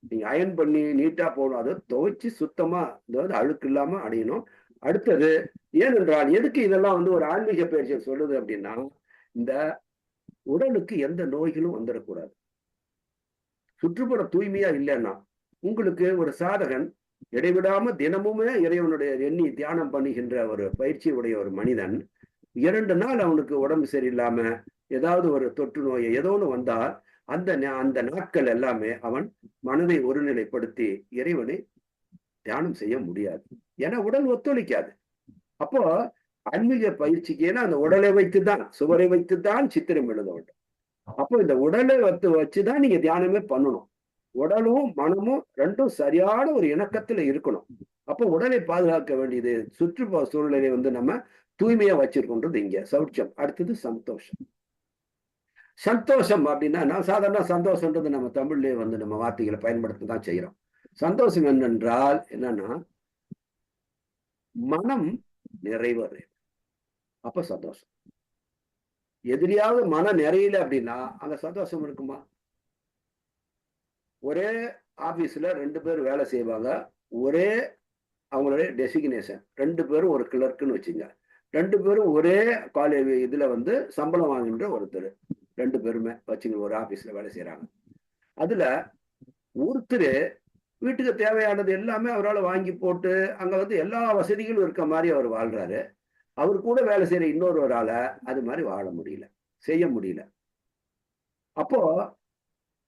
நீங்க அயன் பண்ணி நீட்டா போகணும், அதை துவைச்சு சுத்தமா, அதாவது அழுக்கு இல்லாம அடையணும். அடுத்தது ஏனென்றால் எதுக்கு இதெல்லாம் வந்து ஒரு ஆன்மீக பயிற்சி சொல்லுது அப்படின்னா, இந்த உடலுக்கு எந்த நோய்களும் வந்துடக்கூடாது. சுற்றுப்புற தூய்மையா இல்லைன்னா, உங்களுக்கு ஒரு சாதகன் இடைவிடாம தினமுமே இறைவனுடைய எண்ணி தியானம் பண்ணுகின்ற ஒரு பயிற்சி உடைய ஒரு மனிதன் 2 நாள் அவனுக்கு உடம்பு சரியில்லாம ஏதாவது ஒரு தொற்று நோயை ஏதோ ஒன்று வந்தால் அந்த நாட்கள் எல்லாமே அவன் மனதை ஒருநிலைப்படுத்தி இறைவனை தியானம் செய்ய முடியாது. ஏன்னா உடல் ஒத்துழைக்காது. அப்போ ஆன்மீக பயிற்சிக்கு, ஏன்னா அந்த உடலை வைத்துதான், சுவரை வைத்துதான் சித்திரம் எழுத வேண்டும். அப்போ இந்த உடலை வச்சுதான் நீங்க தியானமே பண்ணணும். உடலும் மனமும் ரெண்டும் சரியான ஒரு இணக்கத்துல இருக்கணும். அப்போ உடலை பாதுகாக்க வேண்டியது, சுற்றுப்புற சூழ்நிலை வந்து நம்ம தூய்மையா வச்சிருக்கோன்றது இங்க சௌச்சம். அடுத்தது சந்தோஷம். சந்தோஷம் அப்படின்னா, நான் சாதாரண சந்தோஷம்ன்றது நம்ம தமிழ்லயே வந்து நம்ம வார்த்தைகளை பயன்படுத்த தான் செய்யறோம். சந்தோஷம் என்னென்றால் என்னன்னா, மனம் நிறைவு. அப்ப சந்தோஷம். எதிரியாவது மன நிறையல அப்படின்னா அங்க சந்தோஷம் இருக்குமா? ஒரே ஆபீஸ்ல 2 பேர் வேலை செய்வாங்க, ஒரே அவங்களுடைய டெசிக்னேஷன், 2 பேரும் ஒரு கிளர்க்குன்னு வச்சுங்க, 2 பேரும் ஒரே காலேஜ் இதுல வந்து சம்பளம் வாங்குகின்ற ஒருத்தர், 2 பேருமே வச்சுங்க ஒரு ஆபீஸ்ல வேலை செய்யறாங்க. அதுல ஒருத்தர் வீட்டுக்கு தேவையானது எல்லாமே அவரால் வாங்கி போட்டு அங்க வந்து எல்லா வசதிகளும் இருக்க மாதிரி அவர் வாழ்றாரு. அவர் கூட வேலை செய்யற இன்னொருவரால அது மாதிரி வாழ முடியல, செய்ய முடியல. அப்போ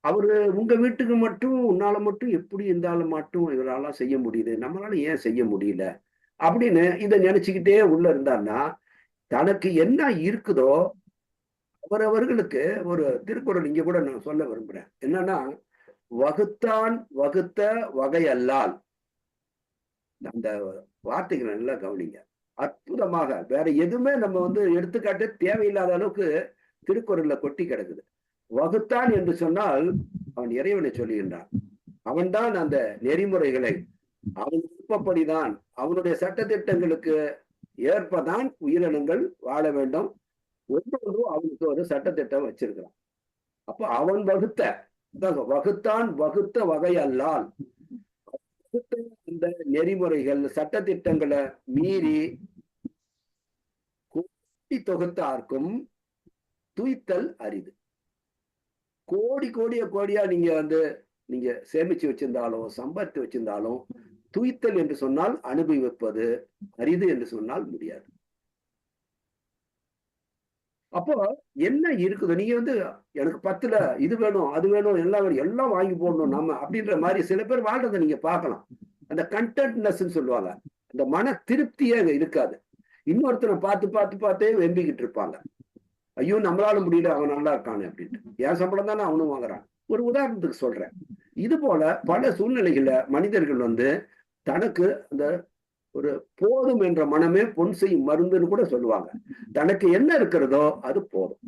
அவரு உங்க வீட்டுக்கு மட்டும் உன்னால மட்டும் எப்படி இருந்தாலும் மட்டும் இவரால செய்ய முடியுது, நம்மளால ஏன் செய்ய முடியல அப்படின்னு இதை நினைச்சுக்கிட்டே உள்ள இருந்தாருன்னா, தனக்கு என்ன இருக்குதோ அவரவர்களுக்கு ஒரு திருக்குறள் இங்க கூட நான் சொல்ல விரும்புறேன். என்னன்னா, வகுத்தான் வகுத்த வகையல்லால். அந்த வார்த்தைகளை நல்லா கவனிங்க. அற்புதமாக வேற எதுவுமே நம்ம வந்து எடுத்துக்காட்டு தேவையில்லாத அளவுக்கு திருக்குறள்ல கொட்டி கிடக்குது. வகுத்தான் என்று சொன்னால் அவன் இறைவனை சொல்லுகின்றான். அவன்தான் அந்த நெறிமுறைகளை அவன் விருப்பப்படிதான், அவனுடைய சட்டத்திட்டங்களுக்கு ஏற்பதான் உயிரினங்கள் வாழ வேண்டும். ஒவ்வொன்றும் அவனுக்கு ஒரு சட்டத்திட்டம் வச்சிருக்கிறான். அப்ப அவன் வகுத்தான் வகுத்த வகை அல்லால், இந்த நெறிமுறைகள் சட்டத்திட்டங்களை மீறி கூட்டி தொகுத்தார்க்கும் துய்த்தல் அரிது. கோடியா நீங்க வந்து நீங்க சேமிச்சு வச்சிருந்தாலும் சம்பாதித்து வச்சிருந்தாலும் துய்த்தல் என்று சொன்னால் அனுபவிப்பது அரிது என்று சொன்னால் முடியாது. அப்போ என்ன இருக்குது, நீங்க வந்து எனக்கு 10ல இது வேணும் அது வேணும் எல்லாம் வேணும் எல்லாம் வாங்கி போடணும் நம்ம அப்படின்ற மாதிரி சில பேர் வாழ்றதை நீங்க பார்க்கலாம். அந்த கண்டென்ட்னஸ் சொல்லுவாங்க, அந்த மன திருப்தியே அங்க இருக்காது. இன்னொருத்தனை பார்த்து பார்த்து பார்த்தே வெம்பிக்கிட்டு இருப்பாங்க. ஐயோ நம்மளால முடியல, அவன் நல்லா இருக்கானு அப்படின்ட்டு. என் சம்பளம் தானே அவனும் வாங்குறான். ஒரு உதாரணத்துக்கு சொல்றேன். இது போல பல சூழ்நிலைகள்ல மனிதர்கள் வந்து தனக்கு அந்த ஒரு போதும் என்ற மனமே பொன் செய்யும் மருந்துன்னு கூட சொல்லுவாங்க. தனக்கு என்ன இருக்கிறதோ அது போதும்,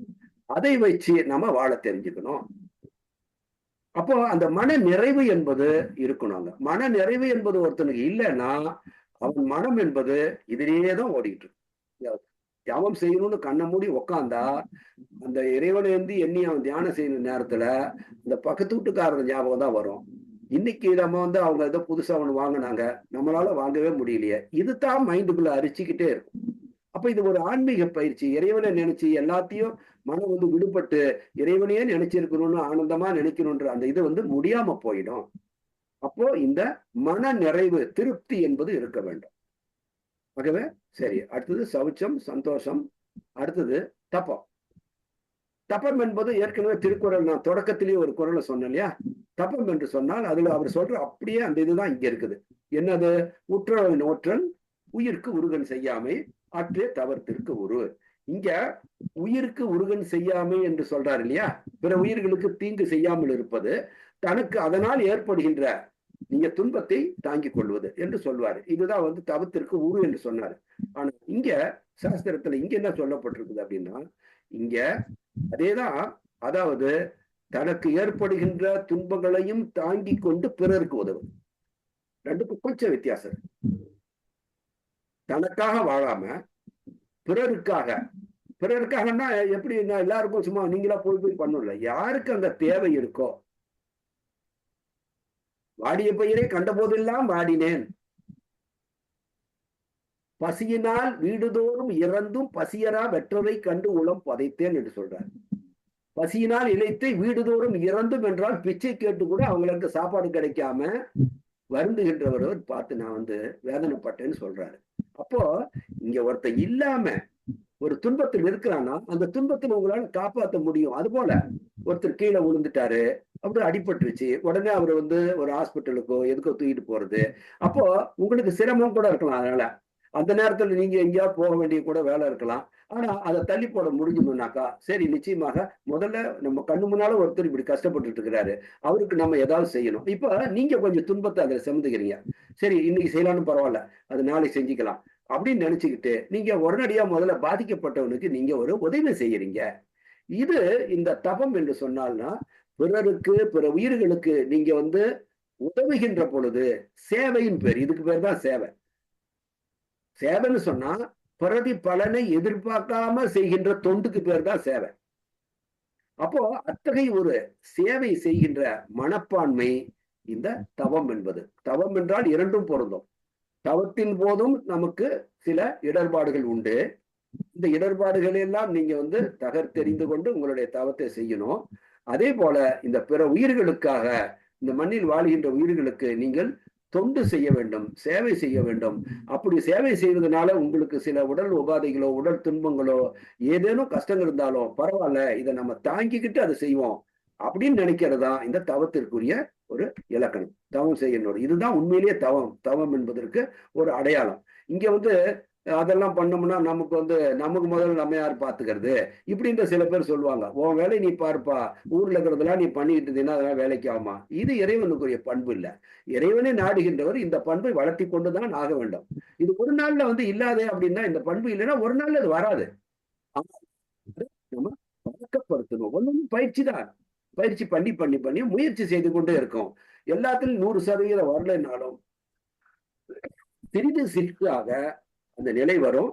அதை வச்சு நம்ம வாழ தெரிஞ்சுக்கணும். அப்போ அந்த மன நிறைவு என்பது இருக்கணும். மன நிறைவு என்பது ஒருத்தனுக்கு இல்லைன்னா அவன் மனம் என்பது இதிலேதான் ஓடிட்டு இருக்கு. தியானம் செய்யணும்னு கண்ணை மூடி உக்காந்தா அந்த இறைவனை வந்து எண்ணி அவன் தியானம் செய்யற நேரத்துல அந்த பக்கத்து வீட்டுக்காரர் ஞாபகம் தான் வரும். இன்னைக்கு நம்ம வந்து அவங்க ஏதோ புதுசா ஒண்ணு வாங்கினாங்க, நம்மளால வாங்கவே முடியலையே, இதுதான் மைண்டுக்குள்ள அரிச்சுக்கிட்டே இருக்கும். அப்ப இது ஒரு ஆன்மீக பயிற்சி. இறைவனை நினைச்சு எல்லாத்தையும் மனம் வந்து விடுபட்டு இறைவனையே நினைச்சிருக்கணும்னு ஆனந்தமா நினைக்கணும்ன்ற அந்த இது வந்து முடியாம போயிடும். அப்போ இந்த மன நிறைவு திருப்தி என்பது இருக்க வேண்டும். ஆகவே சரி, அடுத்தது சௌச்சம் சந்தோஷம், அடுத்தது தப்பம். தப்பம் என்பது ஏற்கனவே திருக்குறள் நான் தொடக்கத்திலேயே ஒரு குறளை சொன்னேன் இல்லையா. தப்பம் என்று சொன்னால் அதுல அவர் சொல்ற அப்படியே அந்த இதுதான் இங்க இருக்குது. என்னது? உற்றவன் நோற்றல் உயிருக்கு உருகன் செய்யாமை ஆற்றே தவத்திற்கு உரு. இங்க உயிருக்கு உருகன் செய்யாமை என்று சொல்றாரு இல்லையா. பிற உயிர்களுக்கு தீங்கு செய்யாமல் இருப்பது, தனக்கு அதனால் ஏற்படுகின்ற நீங்க துன்பத்தை தாங்கிக் கொள்வது என்று சொல்வாரு. இதுதான் வந்து தவத்திற்கு உரு என்று சொன்னாரு. ஆனா இங்க சாஸ்திரத்துல இங்க என்ன சொல்லப்பட்டிருக்குது அப்படின்னா, இங்க அதேதான், அதாவது தனக்கு ஏற்படுகின்ற துன்பங்களையும் தாங்கி கொண்டு பிறருக்கு உதவும். ரெண்டுக்கும் கொஞ்சம் வித்தியாசம். தனக்காக வாழாம பிறருக்காக. பிறருக்காகனா எப்படி, எல்லாருக்கும் சும்மா நீங்களா போய் பண்ணல. யாருக்கு அங்க தேவை இருக்கோ, வாடிய பயிரை கண்ட போதெல்லாம் வாடினேன், பசியினால் வீடுதோறும் இறந்தும் பசியரா வெற்றரை கண்டு உளம் பதைத்தேன் என்று சொல்றார். பசியினால் இழைத்து வீடுதோறும் இறந்தும் என்றால் பிச்சை கேட்டு கூட அவங்களுக்கு சாப்பாடு கிடைக்காம வருந்துகின்றவர் பார்த்து நான் வந்து வேதனைப்பட்டேன்னு சொல்றாரு. அப்போ இங்க ஒருத்தர் இல்லாம ஒரு துன்பத்தில் இருக்கிறான்னா அந்த துன்பத்தில் உங்களால காப்பாற்ற முடியும். அது போல ஒருத்தர் கீழே விழுந்துட்டாரு, அப்படி அடிபட்டுருச்சு, உடனே அவர் வந்து ஒரு ஹாஸ்பிட்டலுக்கோ எதுக்கோ தூக்கிட்டு போறது. அப்போ உங்களுக்கு சிரமம் கூட இருக்கலாம். அதனால அந்த நேரத்துல நீங்க எங்கேயா போக வேண்டிய கூட வேலை இருக்கலாம். ஆனா அதை தள்ளி போட முடிஞ்சணும்னாக்கா சரி, நிச்சயமாக முதல்ல நம்ம கண்ணு முன்னால ஒருத்தர் இப்படி கஷ்டப்பட்டுட்டு இருக்கிறாரு, அவருக்கு நம்ம ஏதாவது செய்யணும். இப்ப நீங்க கொஞ்சம் துன்பத்தை அதுல சுமந்துக்கிறீங்க. சரி, இன்னைக்கு செய்யலாம்னு பரவாயில்ல, அது நாளைக்கு செஞ்சுக்கலாம் அப்படின்னு நினைச்சுக்கிட்டு நீங்க உடனடியா முதல்ல பாதிக்கப்பட்டவனுக்கு நீங்க ஒரு உதவி செய்யறீங்க. இது இந்த தபம் என்று சொன்னால்னா, பிறருக்கு பிற உயிர்களுக்கு நீங்க வந்து உதவுகின்ற பொழுது சேவையின் பேர், இதுக்கு பேர் தான் சேவை. சேவைன்னு சொன்னா பிரதி பலனை எதிர்பார்க்காம செய்கின்ற தொண்டுக்கு பேர் தான் சேவை. அப்போ அத்தகைய ஒரு சேவை செய்கின்ற மனப்பான்மை இந்த தவம் என்பது. தவம் என்றால் இரண்டும் பொருந்தும். தவத்தின் போதும் நமக்கு சில இடர்பாடுகள் உண்டு. இந்த இடர்பாடுகள் எல்லாம் நீங்க வந்து தகர்த்தெறிந்து கொண்டு உங்களுடைய தவத்தை செய்யணும். அதே போல இந்த பிற உயிர்களுக்காக, இந்த மண்ணில் வாழ்கின்ற உயிர்களுக்கு நீங்கள் தொண்டு செய்ய வேண்டும், சேவை செய்ய வேண்டும். அப்படி சேவை செய்வதனால உங்களுக்கு சில உடல் உபாதைகளோ உடல் துன்பங்களோ ஏதேனும் கஷ்டங்கள் இருந்தாலும் பரவாயில்ல, இதை நம்ம தாங்கிக்கிட்டு அதை செய்வோம் அப்படின்னு நினைக்கிறதா இந்த தவத்திற்குரிய ஒரு இலக்கணம். தவம் செய்யணும், இதுதான் உண்மையிலேயே தவம். தவம் என்பதற்கு ஒரு அடையாளம். இங்க வந்து அதெல்லாம் பண்ணோம்னா நமக்கு வந்து நமக்கு முதல்ல நம்ம யார் பாத்துக்கிறது இப்படின்ற சில பேர் சொல்லுவாங்க. உன் வேலை நீ பார்ப்பா, ஊர்ல இருக்கிறதெல்லாம் நீ பண்ணிக்கிட்டு இருந்தீங்கன்னா அதெல்லாம் வேலைக்கு ஆகுமா? இது இறைவனுக்குரிய பண்பு இல்லை. இறைவனை நாடுகின்றவர் இந்த பண்பை வளர்த்தி கொண்டுதான் ஆக வேண்டும். இது ஒரு நாள்ல வந்து இல்லாதே அப்படின்னா, இந்த பண்பு இல்லைன்னா ஒரு நாள்ல அது வராது. நம்ம பழக்கப்படுத்தணும். ஒன்றும் பயிற்சி தான். பயிற்சி பண்ணி பண்ணி பண்ணி முயற்சி செய்து கொண்டே இருக்கும். எல்லாத்திலும் 100% வரலைன்னாலும் சிறிது சிறிதாக அந்த நிலை வரும்.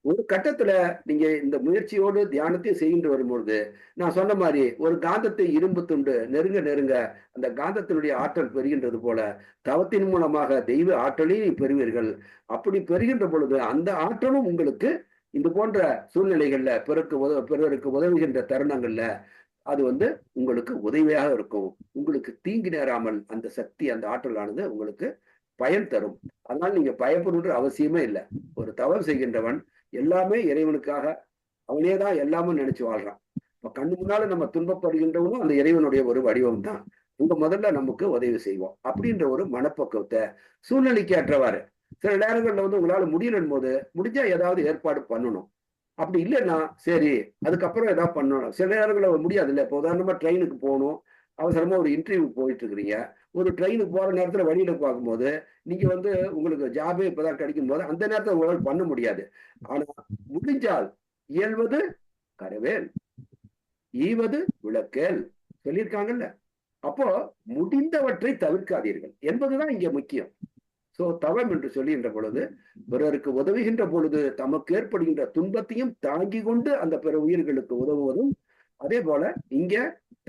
ஒரு கட்டத்துல நீங்க இந்த முயற்சியோடு தியானத்தை செய்கின்ற வரும்பொழுது நான் சொன்ன மாதிரி ஒரு காந்தத்தை இரும்பு துண்டு நெருங்க நெருங்க அந்த காந்தத்தினுடைய ஆற்றல் பெறுகின்றது போல தவத்தின் மூலமாக தெய்வ ஆற்றலையும் பெறுவீர்கள். அப்படி பெறுகின்ற பொழுது அந்த ஆற்றலும் உங்களுக்கு இந்த போன்ற சூழ்நிலைகள்ல பிறருக்கு உதவுகின்ற தருணங்கள்ல அது உங்களுக்கு உதவியாக இருக்கும். உங்களுக்கு தீங்கு நேராமல் அந்த சக்தி, அந்த ஆற்றலானது உங்களுக்கு பயன் தரும். அதனால நீங்க பயப்படுன்ற அவசியமே இல்லை. ஒரு தவறு செய்கின்றவன் எல்லாமே இறைவனுக்காக அவனே தான் எல்லாமே நினைச்சு வாழ்றான். இப்ப கண்ணு முன்னால நம்ம துன்பப்படுகின்றவனும் அந்த இறைவனுடைய ஒரு வடிவம் தான். முதல்ல நமக்கு உதவி செய்வோம் அப்படின்ற ஒரு மனப்பக்குவத்தை சூழ்நிலைக்கு ஏற்றவாறு. சில நேரங்கள்ல உங்களால முடியலன் போது முடிஞ்சா ஏதாவது ஏற்பாடு பண்ணணும். அப்படி இல்லைன்னா சரி அதுக்கப்புறம் ஏதாவது பண்ணணும். சில நேரங்களில் முடியாது இல்லை. இப்போ உதாரணமா ட்ரெயினுக்கு போகணும், அவசரமா ஒரு இன்டர்வியூ போயிட்டு இருக்கிறீங்க. ஒரு ட்ரெயினுக்கு போற நேரத்துல வழியில பார்க்கும்போது நீங்க உங்களுக்கு ஜாபே இப்பதான் கிடைக்கும் போது அந்த நேரத்தை உங்களால் பண்ண முடியாது. ஆனா முடிஞ்சால் இயல்வது கரவேல், ஈவது விளக்கேல் சொல்லியிருக்காங்கல்ல. அப்போ முடிந்தவற்றை தவிர்க்காதீர்கள் என்பதுதான் இங்க முக்கியம். சோ தவம் என்று சொல்லுகின்ற பொழுது பிறருக்கு உதவுகின்ற பொழுது தமக்கு ஏற்படுகின்ற துன்பத்தையும் தாங்கி கொண்டு அந்த பிற உயிர்களுக்கு உதவுவதும், அதே போல இங்க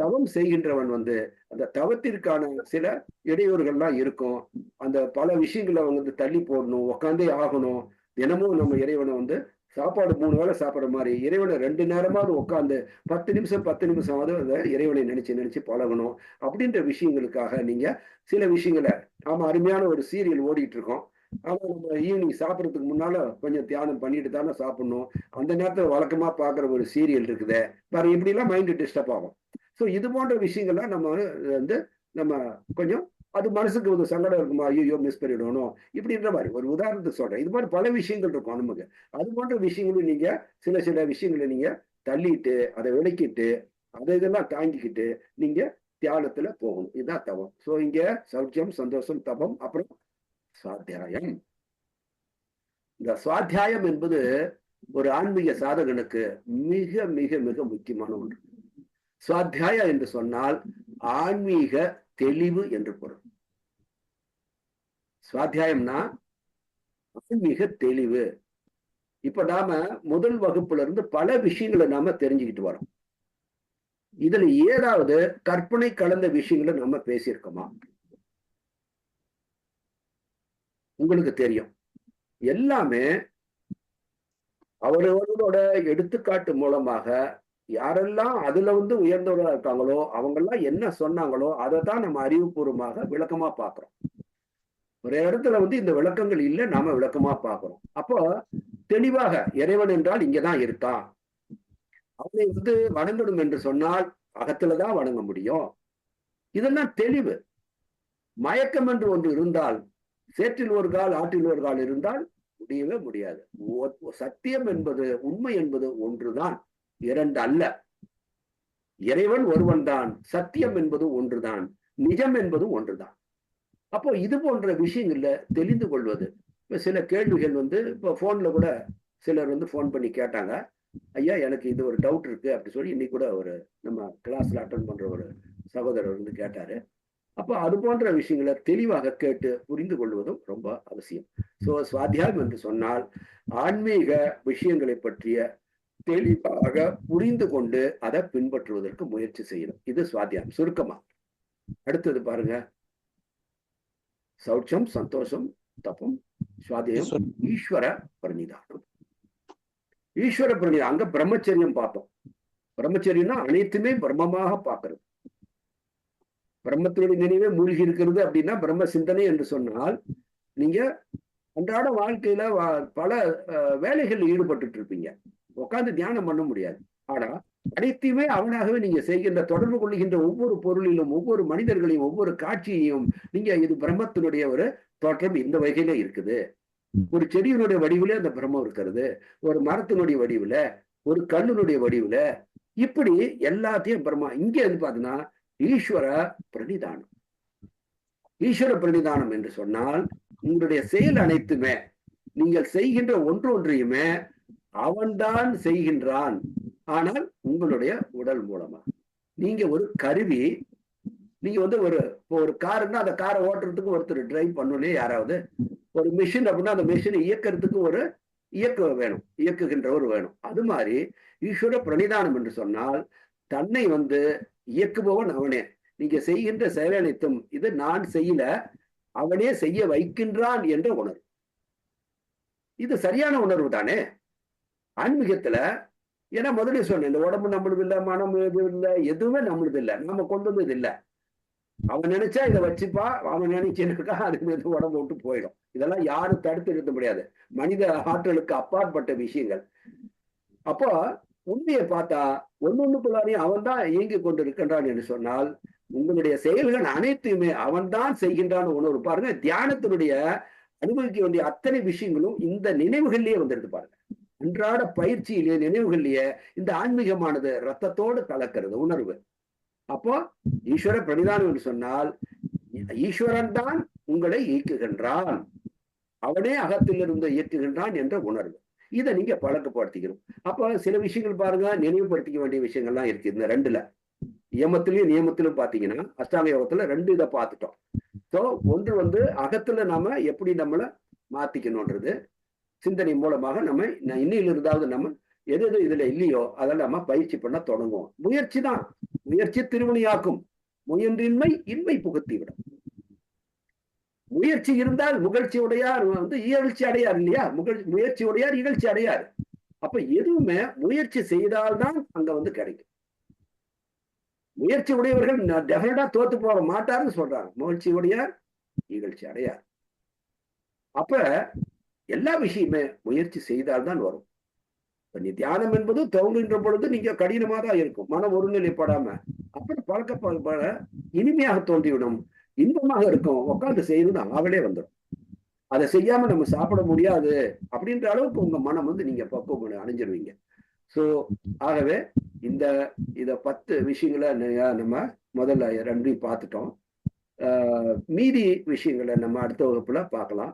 தவம் செய்கின்றவன் அந்த தவத்திற்கான சில இடையூறுகள்லாம் இருக்கும். அந்த பல விஷயங்களை தள்ளி போடணும், உக்காந்தே ஆகணும். தினமும் நம்ம இறைவனை சாப்பாடு 3 வேளை சாப்பிட்ற மாதிரி இறைவனை 2 நேரமாவது உட்காந்து 10 நிமிஷம் 10 நிமிஷமாவது அந்த இறைவனை நினைச்சு நினைச்சு பழகணும். அப்படின்ற விஷயங்களுக்காக நீங்க சில விஷயங்களை, நாம அருமையான ஒரு சீரியல் ஓடிட்டு இருக்கோம். ஆனா நம்ம ஈவினிங் சாப்பிட்றதுக்கு முன்னால கொஞ்சம் தியானம் பண்ணிட்டு தானே சாப்பிடணும். அந்த நேரத்துல வழக்கமா பாக்குற ஒரு சீரியல் இருக்குதே பாரு, இப்படி எல்லாம் மைண்ட் டிஸ்டர்ப் ஆகும். ஸோ இது போன்ற விஷயங்கள்லாம் நம்ம கொஞ்சம் அது மனசுக்கு ஒரு சங்கடம் இருக்குமா, ஐயோ மிஸ் பண்ணிடணும் இப்படின்ற மாதிரி ஒரு உதாரணத்துக்கு சொல்றேன். இது மாதிரி பல விஷயங்கள் இருக்கும் நமக்கு. அது போன்ற விஷயங்களும் நீங்க சில சில விஷயங்களை நீங்க தள்ளிட்டு அதை விளக்கிட்டு அதை இதெல்லாம் தாங்கிக்கிட்டு நீங்க தியானத்துல போகணும். இதுதான் தவம். சோ இங்க சௌக்கியம், சந்தோஷம், தபம், அப்புறம் சுவாத்தியாயம். இந்த சுவாத்தியாயம் என்பது ஒரு ஆன்மீக சாதகனுக்கு மிக மிக மிக முக்கியமான ஒன்று. சுவாத்தியாயம் என்று சொன்னால் ஆன்மீக தெளிவு என்று பொருள். சுவாத்தியாயம்னா ஆன்மீக தெளிவு. இப்ப நாம முதல் வகுப்புல இருந்து பல விஷயங்களை நாம தெரிஞ்சுக்கிட்டு வரோம். இதுல ஏதாவது கற்பனை கலந்த விஷயங்களை நம்ம பேசியிருக்கோமா? உங்களுக்கு தெரியும், எல்லாமே அவரவர்களோட எடுத்துக்காட்டு மூலமாக யாரெல்லாம் அதுல உயர்ந்தவர்களா இருக்காங்களோ அவங்கெல்லாம் என்ன சொன்னாங்களோ அதை தான் நம்ம அறிவுபூர்வமாக விளக்கமா பார்க்கிறோம். ஒரு இடத்துல இந்த விளக்கங்கள் இல்லை, நாம விளக்கமா பார்க்கிறோம். அப்போ தெளிவாக இறைவன் என்றால் இங்கதான் இருக்கான், அவனை வணங்கணும் என்று சொன்னால் அகத்துலதான் வணங்க முடியும். இதெல்லாம் தெளிவு. மயக்கம் என்று ஒன்று இருந்தால், சேற்றில் ஒரு கால் ஆற்றில் ஒரு கால் இருந்தால் முடியவே முடியாது. சத்தியம் என்பது, உண்மை என்பது ஒன்றுதான், இரண்டு அல்ல. இறைவன் ஒருவன் தான், சத்தியம் என்பது ஒன்றுதான், நிஜம் என்பது ஒன்றுதான். அப்போ இது போன்ற விஷயங்கள்ல தெரிந்து கொள்வது. இப்ப சில கேள்விகள் இப்ப போன்ல கூட சிலர் போன் பண்ணி கேட்டாங்க, ஐயா எனக்கு இது ஒரு டவுட் இருக்கு அப்படி சொல்லி இன்னைக்கு கூட ஒரு நம்ம கிளாஸ்ல அட்டன் பண்ற ஒரு சகோதரர் கேட்டாரு. அப்போ அது போன்ற விஷயங்களை தெளிவாக கேட்டு புரிந்து கொள்வதும் ரொம்ப அவசியம். சோ சுவாத்தியாயம் என்று சொன்னால் ஆன்மீக விஷயங்களை பற்றிய தெளிவாக புரிந்து கொண்டு அதை பின்பற்றுவதற்கு முயற்சி செய்யணும். இது சுவாத்தியாயம் சுருக்கமா. அடுத்தது பாருங்க, சௌச்சம், சந்தோஷம், தபம், சுவாத்தியம், ஈஸ்வர பிரணிதானம். ஈஸ்வர பிரணிதானம், அங்க பிரம்மச்சரியம் பார்த்தோம். பிரம்மச்சரியம்னா அனைத்துமே பிரம்மமாக பார்க்கறது, பிரம்மத்தினுடைய நினைவே மூழ்கி இருக்கிறது. அப்படின்னா பிரம்ம சிந்தனை என்று சொன்னால் நீங்க அன்றாட வாழ்க்கையில பல வேலைகளில் ஈடுபட்டு இருப்பீங்க, உட்காந்து தியானம் பண்ண முடியாது. ஆனா அனைத்தையுமே அவனாகவே நீங்க செய்கின்ற, தொடர்பு கொள்ளுகின்ற ஒவ்வொரு பொருளிலும், ஒவ்வொரு மனிதர்களையும், ஒவ்வொரு காட்சியையும் நீங்க இது பிரம்மத்தினுடைய ஒரு தோற்றம் இந்த வகையில இருக்குது. ஒரு செடியினுடைய வடிவில அந்த பிரம்மம் இருக்கிறது, ஒரு மரத்தினுடைய வடிவுல, ஒரு கல்லினுடைய வடிவுல, இப்படி எல்லாத்தையும் பிரம்மா. இங்க பாத்தீங்கன்னா ஈஸ்வர பிரணிதானம். ஈஸ்வர பிரணிதானம் என்று சொன்னால் உங்களுடைய செயல் அனைத்துமே, நீங்கள் செய்கின்ற ஒன்றொன்றையுமே அவன்தான் செய்கின்றான். ஆனால் உங்களுடைய உடல் மூலமா நீங்க ஒரு கருவி. நீங்க ஒரு காருன்னா அந்த காரை ஓட்டுறதுக்கு ஒருத்தர் டிரைவ் பண்ணலே, யாராவது ஒரு மிஷின் அப்படின்னா அந்த மிஷினை இயக்கிறதுக்கு ஒரு வேணும், இயக்குகின்றவர் வேணும். அது மாதிரி ஈஸ்வர பிரணிதானம் என்று சொன்னால் தன்னை இயக்குபவன் அவனே. நீங்க செய்கின்ற செயல் அனைத்தும் இது நான் செய்யல, அவனே செய்ய வைக்கின்றான் என்ற உணர்வு. இது சரியான உணர்வு தானே? ஆன்மீகத்துல ஏன்னா முதல்ல சொன்னேன், இந்த உடம்பு நம்மளுது இல்லை, மனம் இது இல்லை, எதுவுமே நம்மளுது இல்லை, நாம கொண்டு வந்தது இல்லை. அவன் நினைச்சா இதை வச்சுப்பா, அவன் நினைச்சுக்கா அதுக்கு மீது உடம்பு விட்டு போயிடும். இதெல்லாம் யாரும் தடுத்து நிறுத்த முடியாது, மனித ஆற்றலுக்கு அப்பாற்பட்ட விஷயங்கள். அப்போ உண்மையை பார்த்தா ஒன்னொன்னுக்குள்ளாரையும் அவன் தான் இயங்கி கொண்டு இருக்கின்றான் என்று சொன்னால், உங்களுடைய செயல்கள் அனைத்துமே அவன் தான் செய்கின்றான் உணர்வு. பாருங்க, தியானத்தினுடைய அனுபவிக்க வேண்டிய அத்தனை விஷயங்களும் இந்த நினைவுகள்லயே வந்துருக்கு பாருங்க. அன்றாட பயிற்சியிலேயே நினைவுகள்லயே இந்த ஆன்மீகமானது ரத்தத்தோடு கலக்கிறது உணர்வு. அப்போ ஈஸ்வர பிரணிதானம் என்று சொன்னால் ஈஸ்வரன் தான் உங்களை இயக்குகின்றான், அவனே அகத்திலிருந்து இயக்குகின்றான் என்ற உணர்வு. இதை நீங்க பழக்கப்படுத்திக்கணும். அப்போ சில விஷயங்கள் பாருங்க, நினைவுபடுத்திக்க வேண்டிய விஷயங்கள்லாம் இருக்கு இந்த ரெண்டுல. யமத்திலையும் நியமத்திலும் பாத்தீங்கன்னா அஷ்டாங்க யோகத்துல ரெண்டு இதை பார்த்துட்டோம். ஸோ ஒன்று அகத்துல நாம எப்படி நம்மளை மாத்திக்கணும்ன்றது சிந்தனை மூலமாக நம்ம இன்னில் இருந்தாவது நம்ம எது எது இதுல இல்லையோ அதெல்லாம் நம்ம பயிற்சி பண்ண தொடங்குவோம். முயற்சி தான், முயற்சி திருவினையாக்கும், முயன்றின்மை இன்மை புகுத்தி விடும். முயற்சி இருந்தால் முகழ்ச்சி உடையார் இகழ்ச்சி அடையார் இல்லையா? முயற்சி உடையார் இகழ்ச்சி அடையார். அப்ப எதுவுமே முயற்சி செய்தால்தான் அங்க கிடைக்கும். முயற்சி உடையவர்கள் டெஃபினட்டா தோத்து போக மாட்டார்னு சொல்றாங்க. முயற்சி உடையார் இகழ்ச்சி அடையார். அப்ப எல்லா விஷயமே முயற்சி செய்தால்தான் வரும். நீ தியானம் என்பது துவங்குகின்ற பொழுது நீங்க கடினமா தான் இருக்கும், மனம் ஒருநிலைப்படாம. அப்படி பழக்க இனிமையாக தோன்றிவிடும், இன்பமாக இருக்கும், உட்காந்து செய்யணும்னு ஆவலே வந்துடும். அதை செய்யாம நம்ம சாப்பிட முடியாது அப்படின்ற அளவுக்கு உங்க மனம் நீங்க பக்குவம் அடைஞ்சிருவீங்க. ஸோ ஆகவே இத 10 விஷயங்களை நம்ம முதல்ல 2 பார்த்துட்டோம். மீதி விஷயங்களை நம்ம அடுத்த வகுப்புல பார்க்கலாம்.